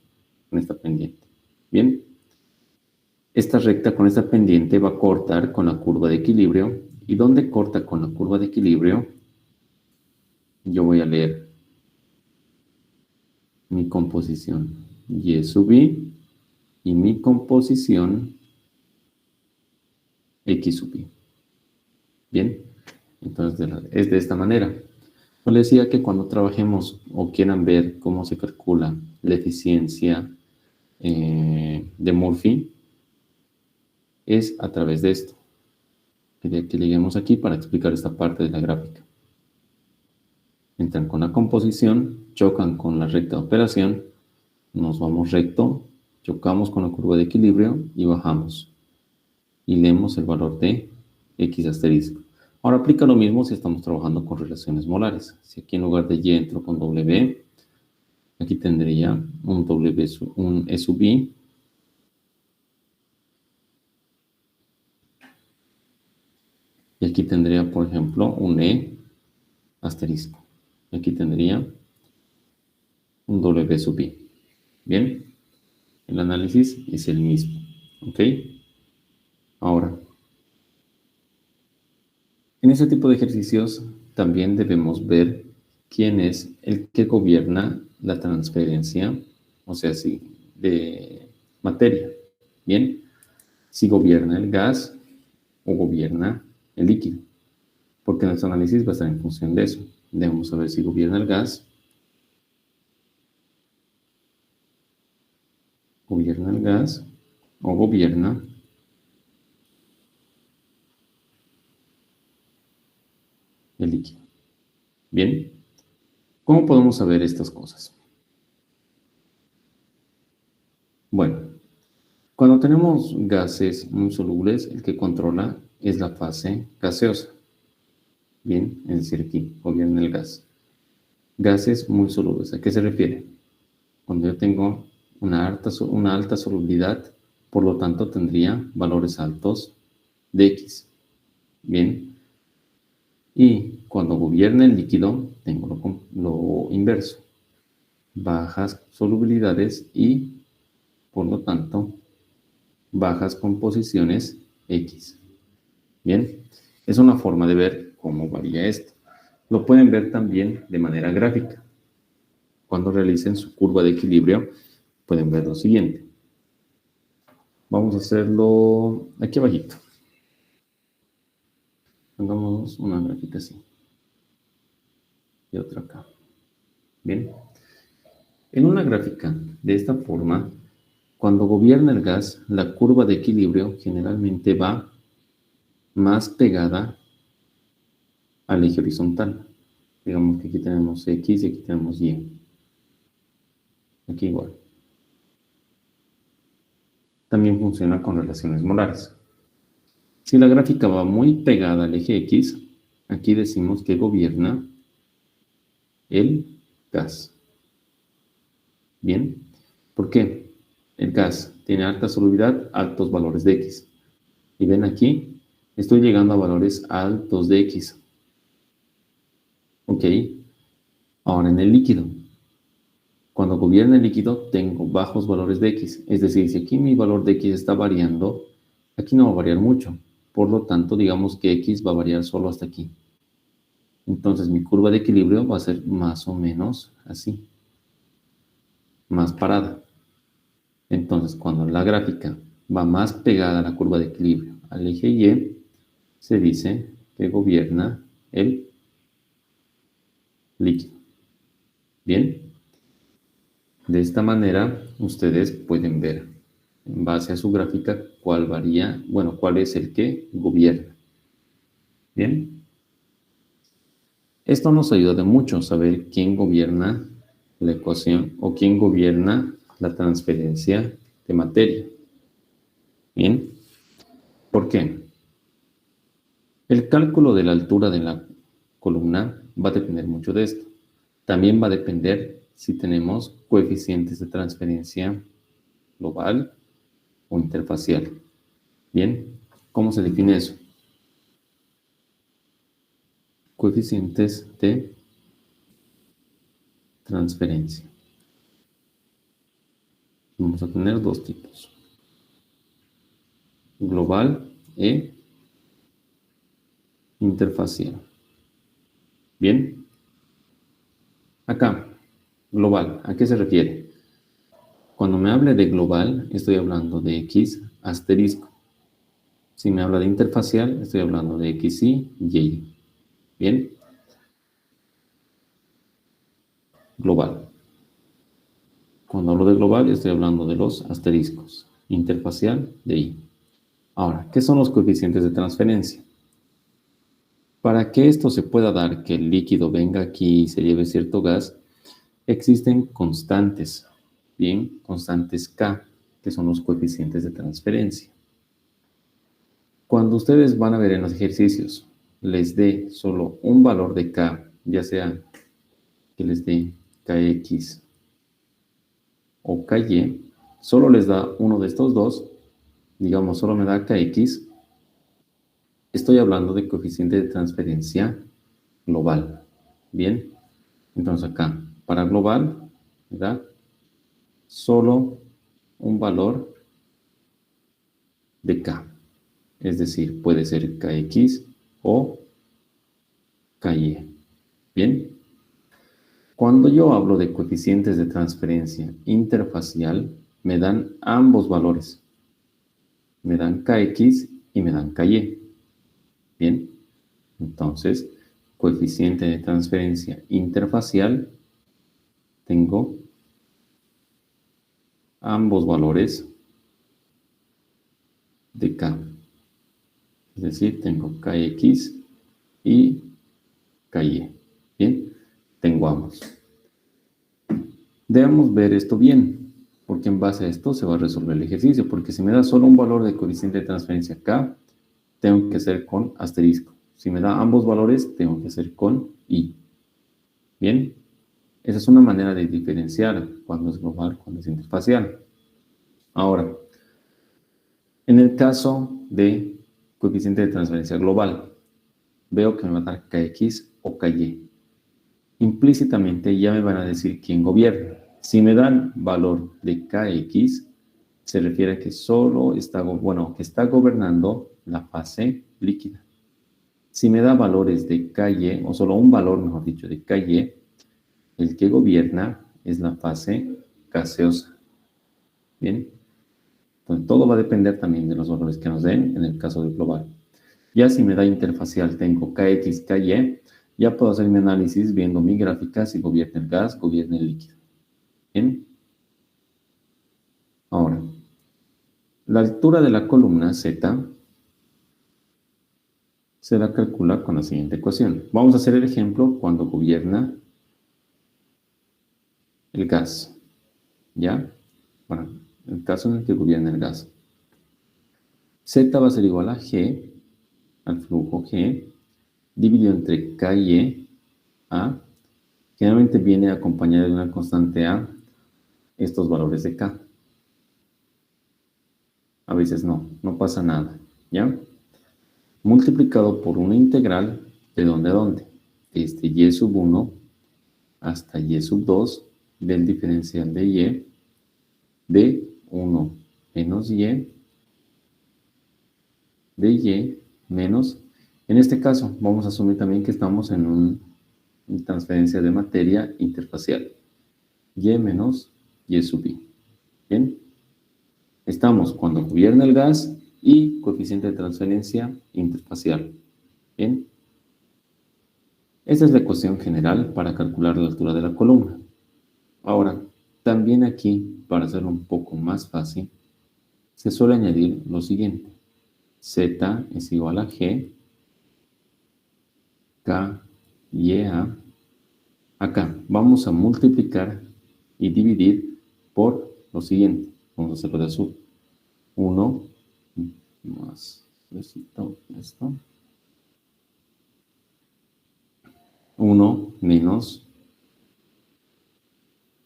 con esta pendiente. Bien, esta recta con esta pendiente va a cortar con la curva de equilibrio. ¿Y dónde corta con la curva de equilibrio? Yo voy a leer mi composición Y sub I y mi composición X sub I. Bien, entonces es de esta manera. Yo les decía que cuando trabajemos o quieran ver cómo se calcula la eficiencia de Murphy, es a través de esto. Quería que lleguemos aquí para explicar esta parte de la gráfica. Entran con la composición, chocan con la recta de operación, nos vamos recto, chocamos con la curva de equilibrio y bajamos. Y leemos el valor de X asterisco. Ahora aplica lo mismo si estamos trabajando con relaciones molares. Si aquí en lugar de Y entro con W, aquí tendría un E sub I y aquí tendría, por ejemplo, un E asterisco. Y aquí tendría un W sub I. Bien, el análisis es el mismo. ¿Ok? Ahora, en este tipo de ejercicios también debemos ver quién es el que gobierna la transferencia, o sea, si de materia. Bien, si gobierna el gas o gobierna el líquido, porque nuestro análisis va a estar en función de eso. Debemos saber si gobierna el gas, o gobierna el líquido. Bien, ¿cómo podemos saber estas cosas? Bueno, cuando tenemos gases muy solubles, el que controla es la fase gaseosa. Bien, es decir, aquí gobierna el gas. Gases muy solubles, ¿a qué se refiere? Cuando yo tengo una alta solubilidad, por lo tanto tendría valores altos de X. Bien, y cuando gobierna el líquido, tengo lo inverso. Bajas solubilidades y, por lo tanto, bajas composiciones X. Bien, es una forma de ver cómo varía esto. Lo pueden ver también de manera gráfica. Cuando realicen su curva de equilibrio, pueden ver lo siguiente. Vamos a hacerlo aquí abajito. Hagamos una gráfica así. Y otra acá. Bien. En una gráfica de esta forma, cuando gobierna el gas, la curva de equilibrio generalmente va más pegada al eje horizontal. Digamos que aquí tenemos X y aquí tenemos Y. Aquí igual. También funciona con relaciones molares. Si la gráfica va muy pegada al eje X, aquí decimos que gobierna el gas. Bien, ¿por qué? El gas tiene alta solubilidad, altos valores de X. Y ven aquí, estoy llegando a valores altos de X. Ok, ahora en el líquido. Cuando gobierna el líquido, tengo bajos valores de X. Es decir, si aquí mi valor de X está variando, aquí no va a variar mucho. Por lo tanto, digamos que X va a variar solo hasta aquí. Entonces, mi curva de equilibrio va a ser más o menos así. Más parada. Entonces, cuando la gráfica va más pegada a la curva de equilibrio, al eje Y, se dice que gobierna el líquido. Bien. De esta manera, ustedes pueden ver, en base a su gráfica, cuál varía, bueno, cuál es el que gobierna. Bien. Esto nos ayuda de mucho a saber quién gobierna la ecuación o quién gobierna la transferencia de materia. Bien. ¿Por qué? El cálculo de la altura de la columna va a depender mucho de esto. También va a depender si tenemos coeficientes de transferencia global o interfacial. Bien, ¿cómo se define eso? Coeficientes de transferencia. Vamos a tener dos tipos. Global e interfacial. Bien. Acá, global, ¿a qué se refiere? Cuando me hable de global, estoy hablando de X asterisco. Si me habla de interfacial, estoy hablando de X y Y. Bien. Global. Cuando hablo de global, estoy hablando de los asteriscos. Interfacial, de Y. Ahora, ¿qué son los coeficientes de transferencia? Para que esto se pueda dar, que el líquido venga aquí y se lleve cierto gas, existen constantes, bien, constantes K. que son los coeficientes de transferencia. Cuando ustedes van a ver en los ejercicios, les dé solo un valor de K, ya sea que les dé Kx o Ky, solo les da uno de estos dos, digamos, solo me da Kx, estoy hablando de coeficiente de transferencia global. Bien, entonces acá, para global, me da solo un valor de K. Es decir, puede ser Kx o Ky. Bien, cuando yo hablo de coeficientes de transferencia interfacial, me dan ambos valores. Me dan Kx y me dan Ky. Bien, entonces, coeficiente de transferencia interfacial, tengo ambos valores de K. Es decir, tengo Kx y Ky. Bien, tengo ambos. Debemos ver esto bien, porque en base a esto se va a resolver el ejercicio, porque si me da solo un valor de coeficiente de transferencia K, tengo que hacer con asterisco. Si me da ambos valores, tengo que hacer con I. Bien, esa es una manera de diferenciar cuando es global, cuando es interfacial. Ahora, en el caso de coeficiente de transferencia global, veo que me va a dar Kx o Ky. Implícitamente ya me van a decir quién gobierna. Si me dan valor de Kx, se refiere a que solo está, que está gobernando la fase líquida. Si me da valores de Ky, o solo un valor, mejor dicho, de Ky, el que gobierna es la fase gaseosa. Bien, entonces todo va a depender también de los valores que nos den en el caso del global. Ya si me da interfacial, tengo Kx, Ky, ya puedo hacer mi análisis viendo mi gráfica si gobierna el gas, gobierna el líquido. Bien. Ahora, la altura de la columna Z se la calcula con la siguiente ecuación. Vamos a hacer el ejemplo cuando gobierna el gas. ¿Ya? Bueno, el caso en el que gobierna el gas. Z va a ser igual a G, al flujo G, dividido entre Ky A. Generalmente viene acompañado de una constante A, estos valores de K. A veces no pasa nada, ¿ya? Multiplicado por una integral, ¿de dónde a dónde? Desde y sub 1 hasta y sub 2 del diferencial de y, de 1 menos y, de y menos, en este caso vamos a asumir también que estamos en una transferencia de materia interfacial, y menos y sub i. Bien, estamos cuando gobierna el gas y coeficiente de transferencia interfacial. Bien, esta es la ecuación general para calcular la altura de la columna. Ahora, también aquí, para hacerlo un poco más fácil, se suele añadir lo siguiente. Z es igual a G, K, y A. Acá vamos a multiplicar y dividir por lo siguiente. Vamos a hacerlo de azul. 1 más esto. 1 menos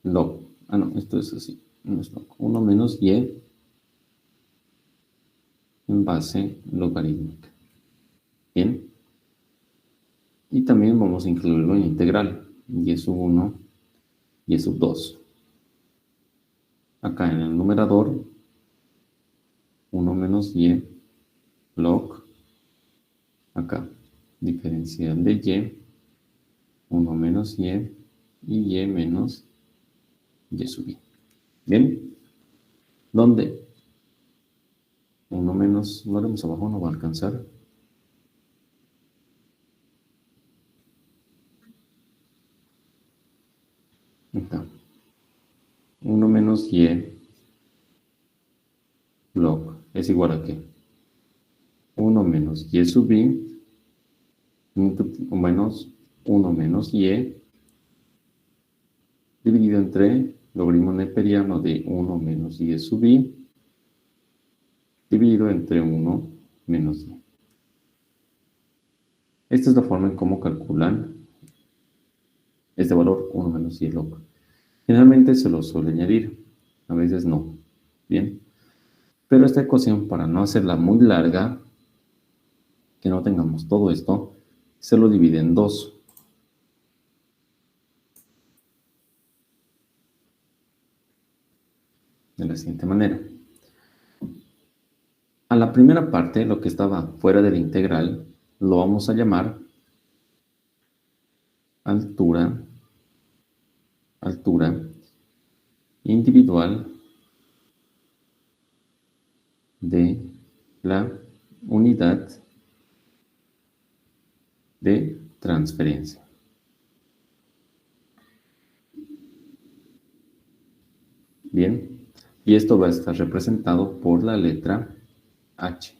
log. No, esto es así. No es log. 1 menos y en base logarítmica. Bien. Y también vamos a incluirlo en integral. Y sub 1 y sub 2. Acá en el numerador, 1 menos y log. Acá, diferencial de y, 1 menos y menos y sub i. Bien, ¿dónde? 1 menos, lo haremos abajo, no va a alcanzar. Acá. 1 menos y log es igual a ¿qué? 1 menos y sub i menos 1 menos y dividido entre logaritmo neperiano de 1 menos y sub i dividido entre 1 menos y. Esta es la forma en cómo calculan este valor 1 menos y log. Generalmente se lo suele añadir, a veces no. Bien, pero esta ecuación, para no hacerla muy larga, que no tengamos todo esto, se lo divide en 2. De la siguiente manera. A la primera parte, lo que estaba fuera de la integral, lo vamos a llamar altura individual de la unidad de transferencia. Bien, y esto va a estar representado por la letra H.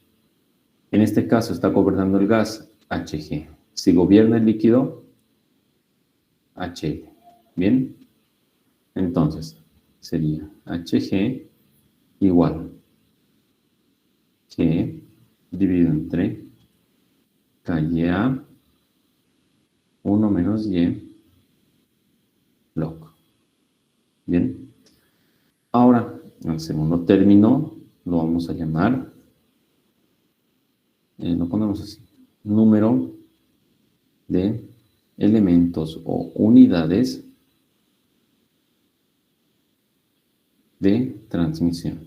En este caso está gobernando el gas, Hg. Si gobierna el líquido, HL. Bien, entonces sería Hg igual G dividido entre KA 1 menos Y log. Bien, ahora al segundo término lo vamos a llamar, lo ponemos así, número de elementos o unidades de transmisión.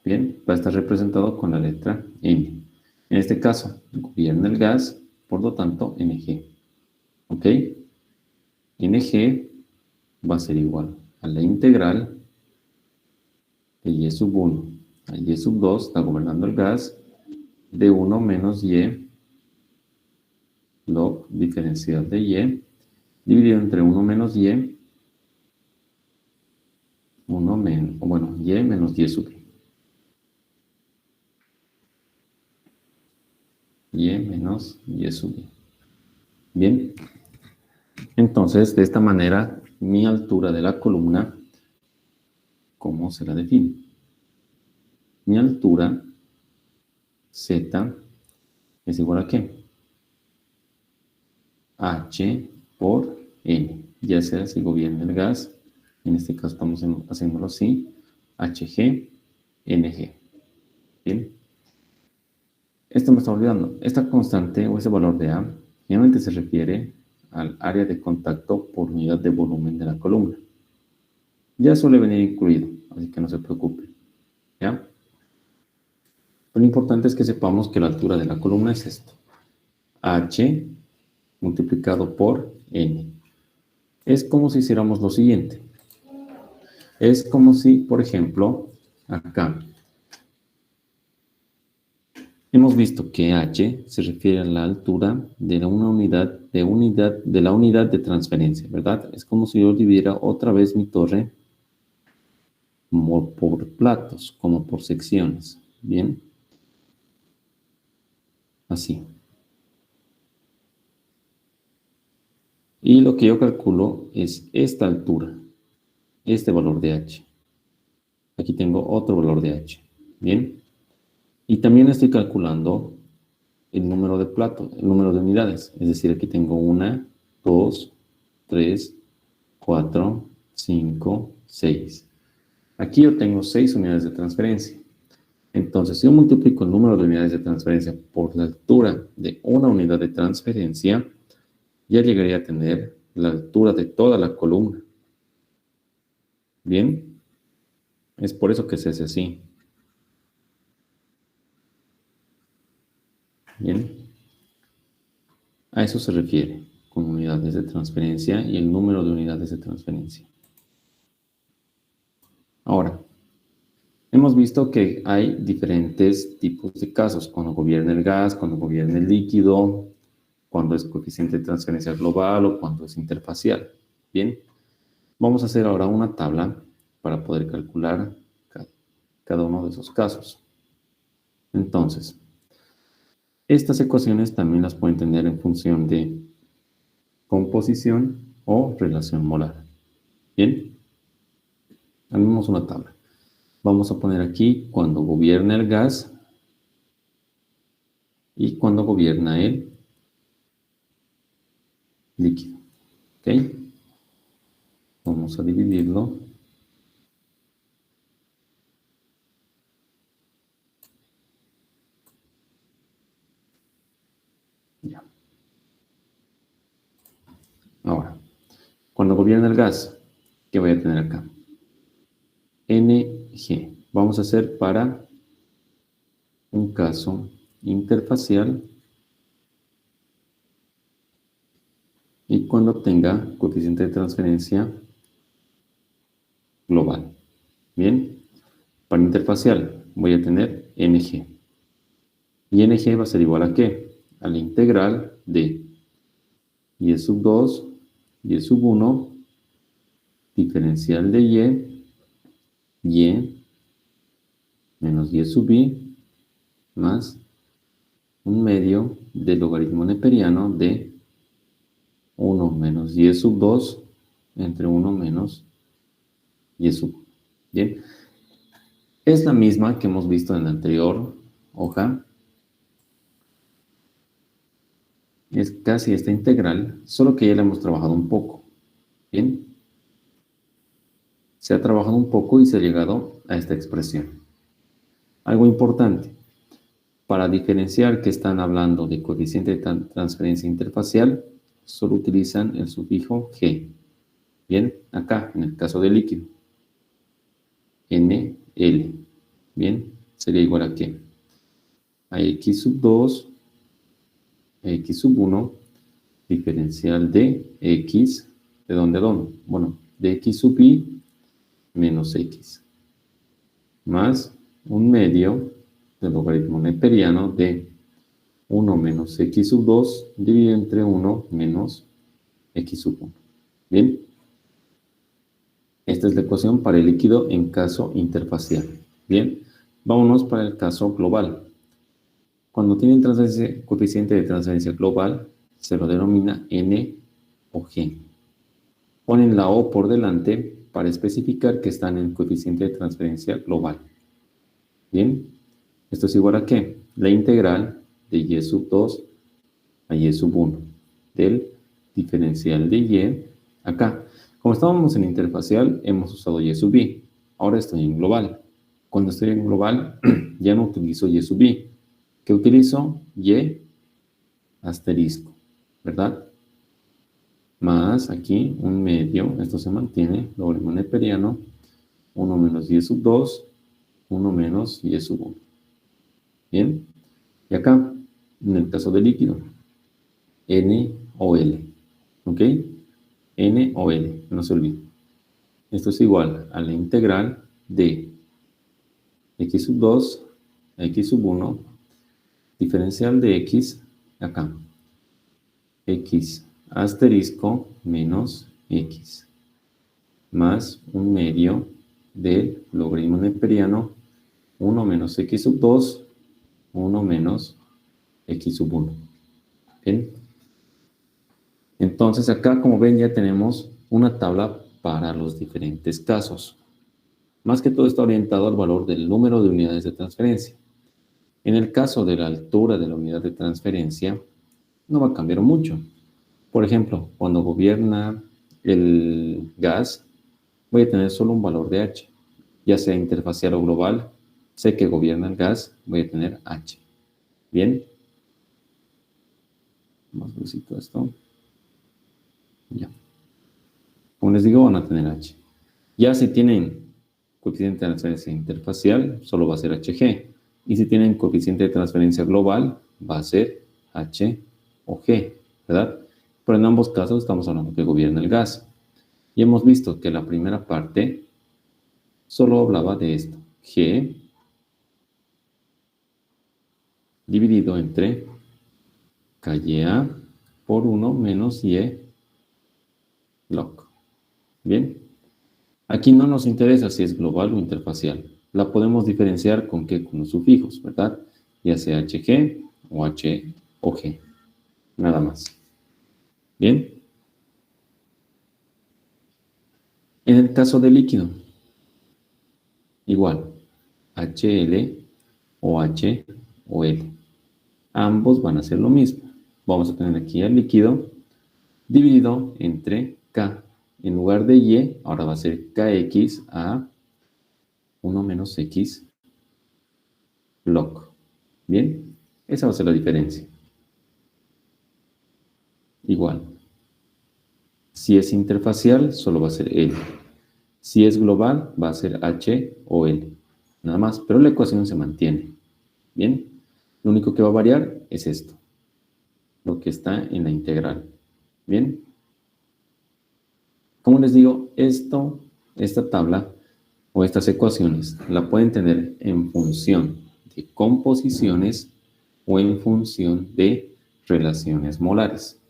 Bien, va a estar representado con la letra N. En este caso, gobierna el gas, por lo tanto, Ng. ¿Ok? Ng va a ser igual a la integral de Y sub 1 a Y sub 2, está gobernando el gas, de 1 menos Y log diferencial de Y, dividido entre 1 menos Y, 1 menos, bueno, Y menos Y sub I. Y menos Y sub I. Bien, entonces de esta manera mi altura de la columna, ¿cómo se la define? Mi altura Z es igual a ¿qué? H por N, ya sea si gobierna el gas, en este caso estamos haciéndolo así, Hg, Ng. Bien, esto me está olvidando, esta constante o ese valor de A generalmente se refiere al área de contacto por unidad de volumen de la columna. Ya suele venir incluido, así que no se preocupe. ¿Ya? Lo importante es que sepamos que la altura de la columna es esto. H multiplicado por N. Es como si hiciéramos lo siguiente. Es como si, por ejemplo, acá hemos visto que H se refiere a la altura de la unidad de transferencia, ¿verdad? Es como si yo dividiera otra vez mi torre por platos, como por secciones. Bien. Así. Y lo que yo calculo es esta altura, este valor de H. Aquí tengo otro valor de H. Bien. Y también estoy calculando el número de platos, el número de unidades. Es decir, aquí tengo 1, 2, 3, 4, 5, 6. Aquí yo tengo 6 unidades de transferencia. Entonces, si yo multiplico el número de unidades de transferencia por la altura de una unidad de transferencia, ya llegaría a tener la altura de toda la columna. Bien, es por eso que se hace así. Bien, a eso se refiere con unidades de transferencia y el número de unidades de transferencia. Ahora, hemos visto que hay diferentes tipos de casos, cuando gobierna el gas, cuando gobierna el líquido, cuando es coeficiente de transferencia global o cuando es interfacial. Bien, vamos a hacer ahora una tabla para poder calcular cada uno de esos casos. Entonces, estas ecuaciones también las pueden tener en función de composición o relación molar. Bien, Armemos una tabla. Vamos a poner aquí cuando gobierna el gas y cuando gobierna el líquido. ¿Ok? Vamos a dividirlo. Ya. Ahora, cuando gobierna el gas, ¿qué voy a tener acá? NG. Vamos a hacer para un caso interfacial y cuando tenga coeficiente de transferencia global. Bien, para interfacial voy a tener NG. Y NG va a ser igual a ¿qué? A la integral de y sub 2, y sub 1, diferencial de y menos y sub i, más un medio del logaritmo neperiano de 1 menos y sub 2 entre 1 menos y sub 1. Bien, es la misma que hemos visto en la anterior hoja. Es casi esta integral, solo que ya la hemos trabajado un poco. Bien, se ha trabajado un poco y se ha llegado a esta expresión. Algo importante, para diferenciar que están hablando de coeficiente de transferencia interfacial, solo utilizan el sufijo G. Bien, acá, en el caso del líquido, NL. Bien, sería igual a ¿qué? A x sub 2, x sub 1, diferencial de x, ¿de dónde a dónde? Bueno, de x sub i menos x, más un medio del logaritmo neperiano de 1 menos x sub 2 dividido entre 1 menos x sub 1. Bien, esta es la ecuación para el líquido en caso interfacial. Bien, vámonos para el caso global. Cuando tienen coeficiente de transferencia global, se lo denomina N o G. Ponen la O por delante para especificar que están en coeficiente de transferencia global. Bien, esto es igual a ¿qué? La integral de y sub 2 a y sub 1 del diferencial de y acá. Como estábamos en interfacial, hemos usado y sub i. Ahora estoy en global. Cuando estoy en global, ya no utilizo y sub i. ¿Qué utilizo? Y asterisco, ¿verdad? Más aquí un medio, esto se mantiene, logaritmo neperiano, 1 menos y sub 2, 1 menos y sub 1. Bien, y acá, en el caso del líquido, N o L, ¿ok? N o L, no se olvide. Esto es igual a la integral de x sub 2 a x sub 1, diferencial de x, acá, x asterisco menos x, más un medio del logaritmo neperiano 1 menos x sub 2, 1 menos x sub 1. ¿Bien? Entonces acá, como ven, ya tenemos una tabla para los diferentes casos. Más que todo está orientado al valor del número de unidades de transferencia. En el caso de la altura de la unidad de transferencia, no va a cambiar mucho. Por ejemplo, cuando gobierna el gas, voy a tener solo un valor de H. Ya sea interfacial o global, sé que gobierna el gas, voy a tener H. ¿Bien? Más necesito esto. Ya. Como les digo, van a tener H. Ya si tienen coeficiente de transferencia interfacial, solo va a ser HG. Y si tienen coeficiente de transferencia global, va a ser H o G, ¿verdad? Pero en ambos casos estamos hablando que gobierna el gas. Y hemos visto que la primera parte solo hablaba de esto. G dividido entre KA por 1 menos Y log. Bien. Aquí no nos interesa si es global o interfacial. La podemos diferenciar con qué, con los sufijos, ¿verdad? Ya sea HG o H o G. Nada más. Bien. En el caso del líquido, igual HL o H o L. Ambos van a ser lo mismo. Vamos a tener aquí el líquido dividido entre K. En lugar de Y, ahora va a ser KX a 1 menos X log. Bien, esa va a ser la diferencia. Igual. Si es interfacial, solo va a ser L. Si es global, va a ser H o L. Nada más, pero la ecuación se mantiene. Bien, lo único que va a variar es esto, lo que está en la integral. Bien, como les digo, esta tabla o estas ecuaciones la pueden tener en función de composiciones o en función de relaciones molares.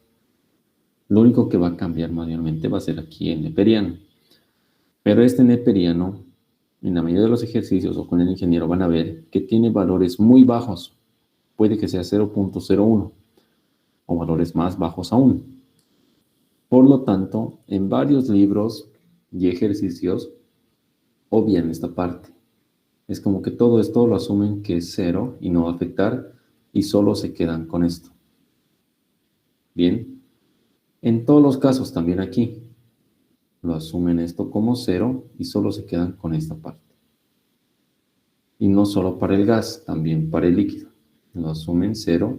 Lo único que va a cambiar manualmente va a ser aquí el neperiano. Pero este neperiano, en la mayoría de los ejercicios o con el ingeniero van a ver que tiene valores muy bajos. Puede que sea 0.01 o valores más bajos aún. Por lo tanto, en varios libros y ejercicios obvian esta parte. Es como que todo esto lo asumen que es cero y no va a afectar y solo se quedan con esto. Bien, en todos los casos también aquí lo asumen esto como cero y solo se quedan con esta parte. Y no solo para el gas, también para el líquido. Lo asumen cero,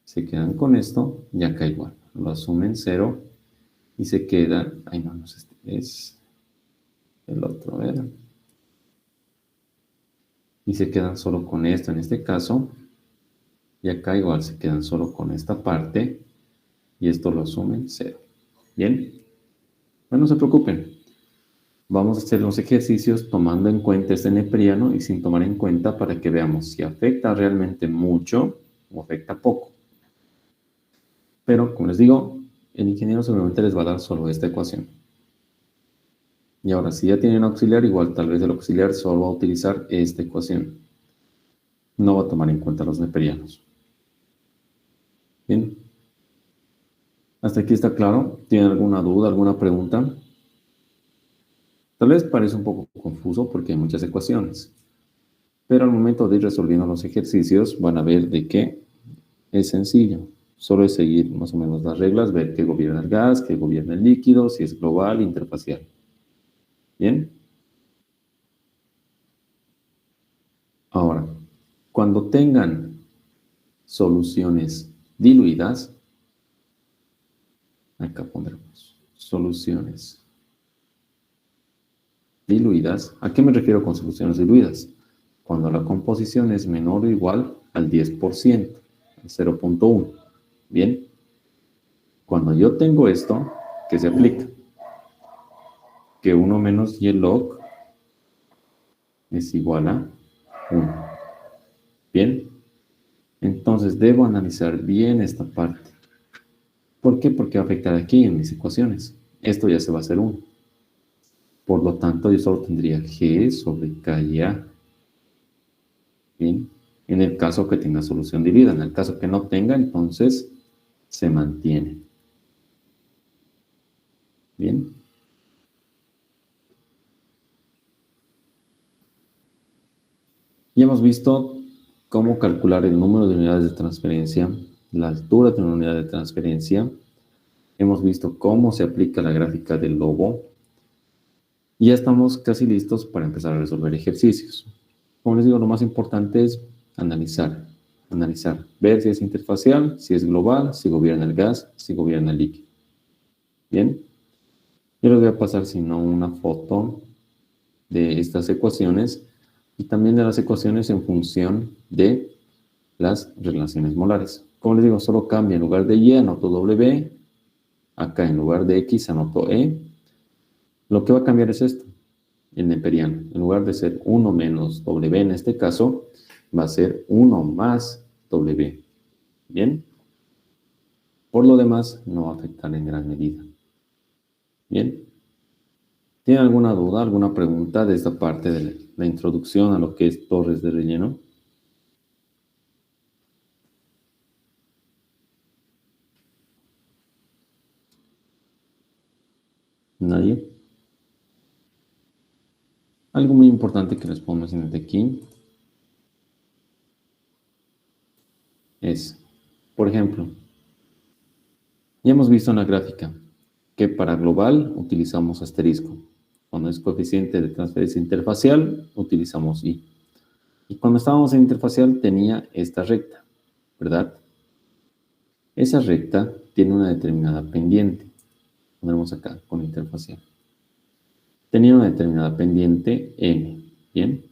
se quedan con esto y acá igual. Lo asumen cero y se quedan, ay no, no es este, es el otro, ¿verdad? Y se quedan solo con esto en este caso. Y acá igual se quedan solo con esta parte y esto lo asumen cero. ¿Bien? Bueno, no se preocupen. Vamos a hacer los ejercicios tomando en cuenta este neperiano y sin tomar en cuenta para que veamos si afecta realmente mucho o afecta poco. Pero, como les digo, el ingeniero seguramente les va a dar solo esta ecuación. Y ahora, si ya tienen auxiliar, igual tal vez el auxiliar solo va a utilizar esta ecuación. No va a tomar en cuenta los neperianos. Bien. ¿Hasta aquí está claro? ¿Tienen alguna duda, alguna pregunta? Tal vez parece un poco confuso porque hay muchas ecuaciones. Pero al momento de ir resolviendo los ejercicios, van a ver de que es sencillo. Solo es seguir más o menos las reglas, ver qué gobierna el gas, qué gobierna el líquido, si es global, interfacial. ¿Bien? Ahora, cuando tengan soluciones diluidas, acá pondremos soluciones diluidas. ¿A qué me refiero con soluciones diluidas? Cuando la composición es menor o igual al 10%, al 0.1. ¿Bien? Cuando yo tengo esto, ¿qué se aplica? Que 1 menos y log es igual a 1. ¿Bien? Entonces debo analizar bien esta parte. ¿Por qué? Porque va a afectar aquí en mis ecuaciones. Esto ya se va a hacer 1. Por lo tanto, yo solo tendría G sobre K y A. ¿Bien? En el caso que tenga solución dividida. En el caso que no tenga, entonces se mantiene. ¿Bien? Ya hemos visto cómo calcular el número de unidades de transferencia, la altura de una unidad de transferencia. Hemos visto cómo se aplica la gráfica del lobo. Y ya estamos casi listos para empezar a resolver ejercicios. Como les digo, lo más importante es analizar, ver si es interfacial, si es global, si gobierna el gas, si gobierna el líquido. Bien, yo les voy a pasar, si no, una foto de estas ecuaciones y también de las ecuaciones en función de las relaciones molares. Como les digo, solo cambia, en lugar de Y anoto W, acá en lugar de X anoto E. Lo que va a cambiar es esto, el neperiano. En lugar de ser 1 menos W en este caso, va a ser 1 más W. ¿Bien? Por lo demás, no va a afectar en gran medida. ¿Bien? ¿Tienen alguna duda, alguna pregunta de esta parte de la introducción a lo que es torres de relleno? ¿Nadie? Algo muy importante que les puedo mencionar de aquí es, por ejemplo, ya hemos visto en la gráfica que para global utilizamos asterisco. Cuando es coeficiente de transferencia interfacial, utilizamos I. Y cuando estábamos en interfacial tenía esta recta, ¿verdad? Esa recta tiene una determinada pendiente. Pondremos acá con interfacial. Tenía una determinada pendiente M, ¿bien?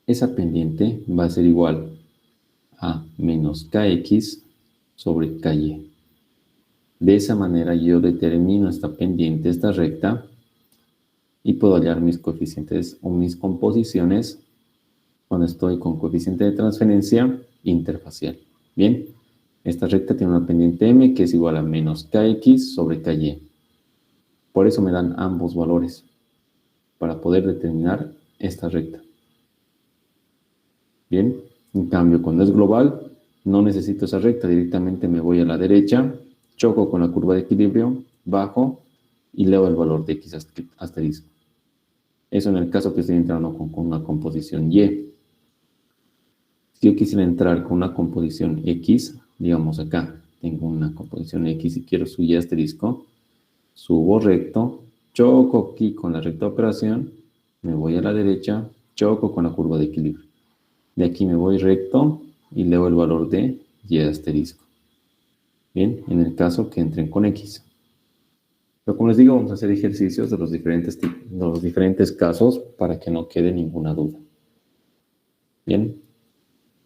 Esa pendiente va a ser igual a menos Kx sobre Ky. De esa manera yo determino esta pendiente, esta recta, y puedo hallar mis coeficientes o mis composiciones cuando estoy con coeficiente de transferencia interfacial. Bien, esta recta tiene una pendiente M que es igual a menos Kx sobre Ky. Por eso me dan ambos valores para poder determinar esta recta. Bien, en cambio cuando es global no necesito esa recta, directamente me voy a la derecha, choco con la curva de equilibrio, bajo y leo el valor de X asterisco. Eso en el caso que estoy entrando con una composición Y. Si yo quisiera entrar con una composición X, digamos acá, tengo una composición X y quiero su Y asterisco, subo recto, choco aquí con la recta de operación, me voy a la derecha, choco con la curva de equilibrio. De aquí me voy recto y leo el valor de Y asterisco. Bien, en el caso que entren con X. Pero como les digo, vamos a hacer ejercicios de los diferentes casos para que no quede ninguna duda. Bien.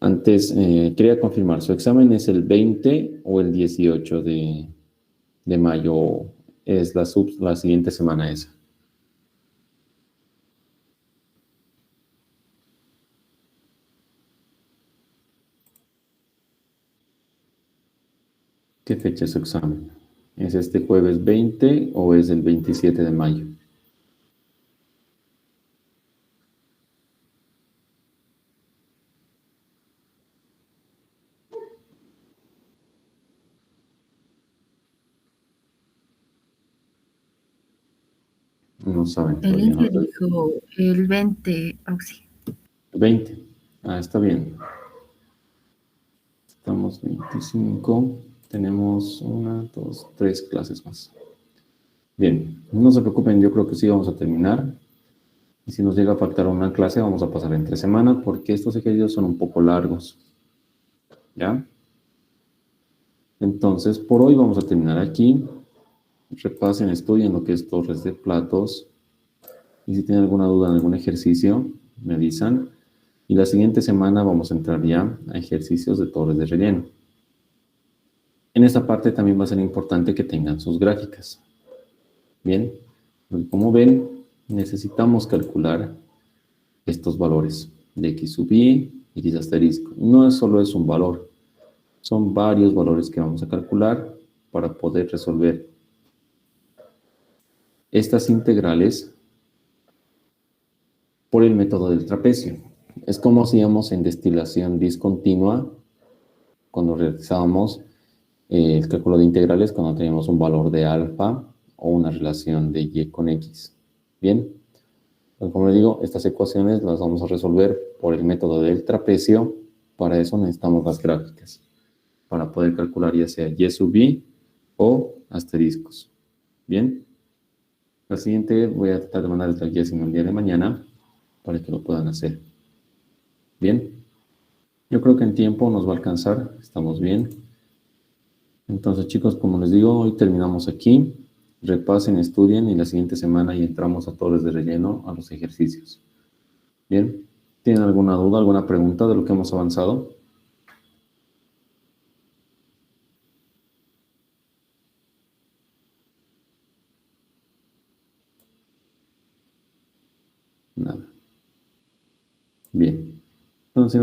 Antes, quería confirmar, ¿su examen es el 20 o el 18 de mayo? Es la siguiente semana esa. ¿Qué fecha es su examen? ¿Es este jueves 20 o es el 27 de mayo? No saben El todavía, ¿no? INE dijo el 20, Auxi. 20. Ah, está bien. Estamos 25. Tenemos 1, 2, 3 clases más. Bien, no se preocupen, yo creo que sí vamos a terminar. Y si nos llega a faltar una clase, vamos a pasar entre semana porque estos ejercicios son un poco largos. ¿Ya? Entonces, por hoy vamos a terminar aquí. Repasen, estudien lo que es torres de platos. Y si tienen alguna duda en algún ejercicio, me avisan. Y la siguiente semana vamos a entrar ya a ejercicios de torres de relleno. En esta parte también va a ser importante que tengan sus gráficas. Bien, como ven, necesitamos calcular estos valores de x sub i, x asterisco. No solo es un valor, son varios valores que vamos a calcular para poder resolver estas integrales por el método del trapecio. Es como hacíamos en destilación discontinua cuando realizábamos el cálculo de integrales cuando teníamos un valor de alfa o una relación de y con x. Bien, pues como les digo, estas ecuaciones las vamos a resolver por el método del trapecio. Para eso necesitamos las gráficas, para poder calcular ya sea y sub i o asteriscos. Bien, la siguiente voy a tratar de mandarles la guía en el día de mañana para que lo puedan hacer. Bien, yo creo que en tiempo nos va a alcanzar, estamos bien. Entonces, chicos, como les digo, hoy terminamos aquí. Repasen, estudien y la siguiente semana ya entramos a torres de relleno, a los ejercicios. Bien, ¿tienen alguna duda, alguna pregunta de lo que hemos avanzado? Nada. Bien. Entonces,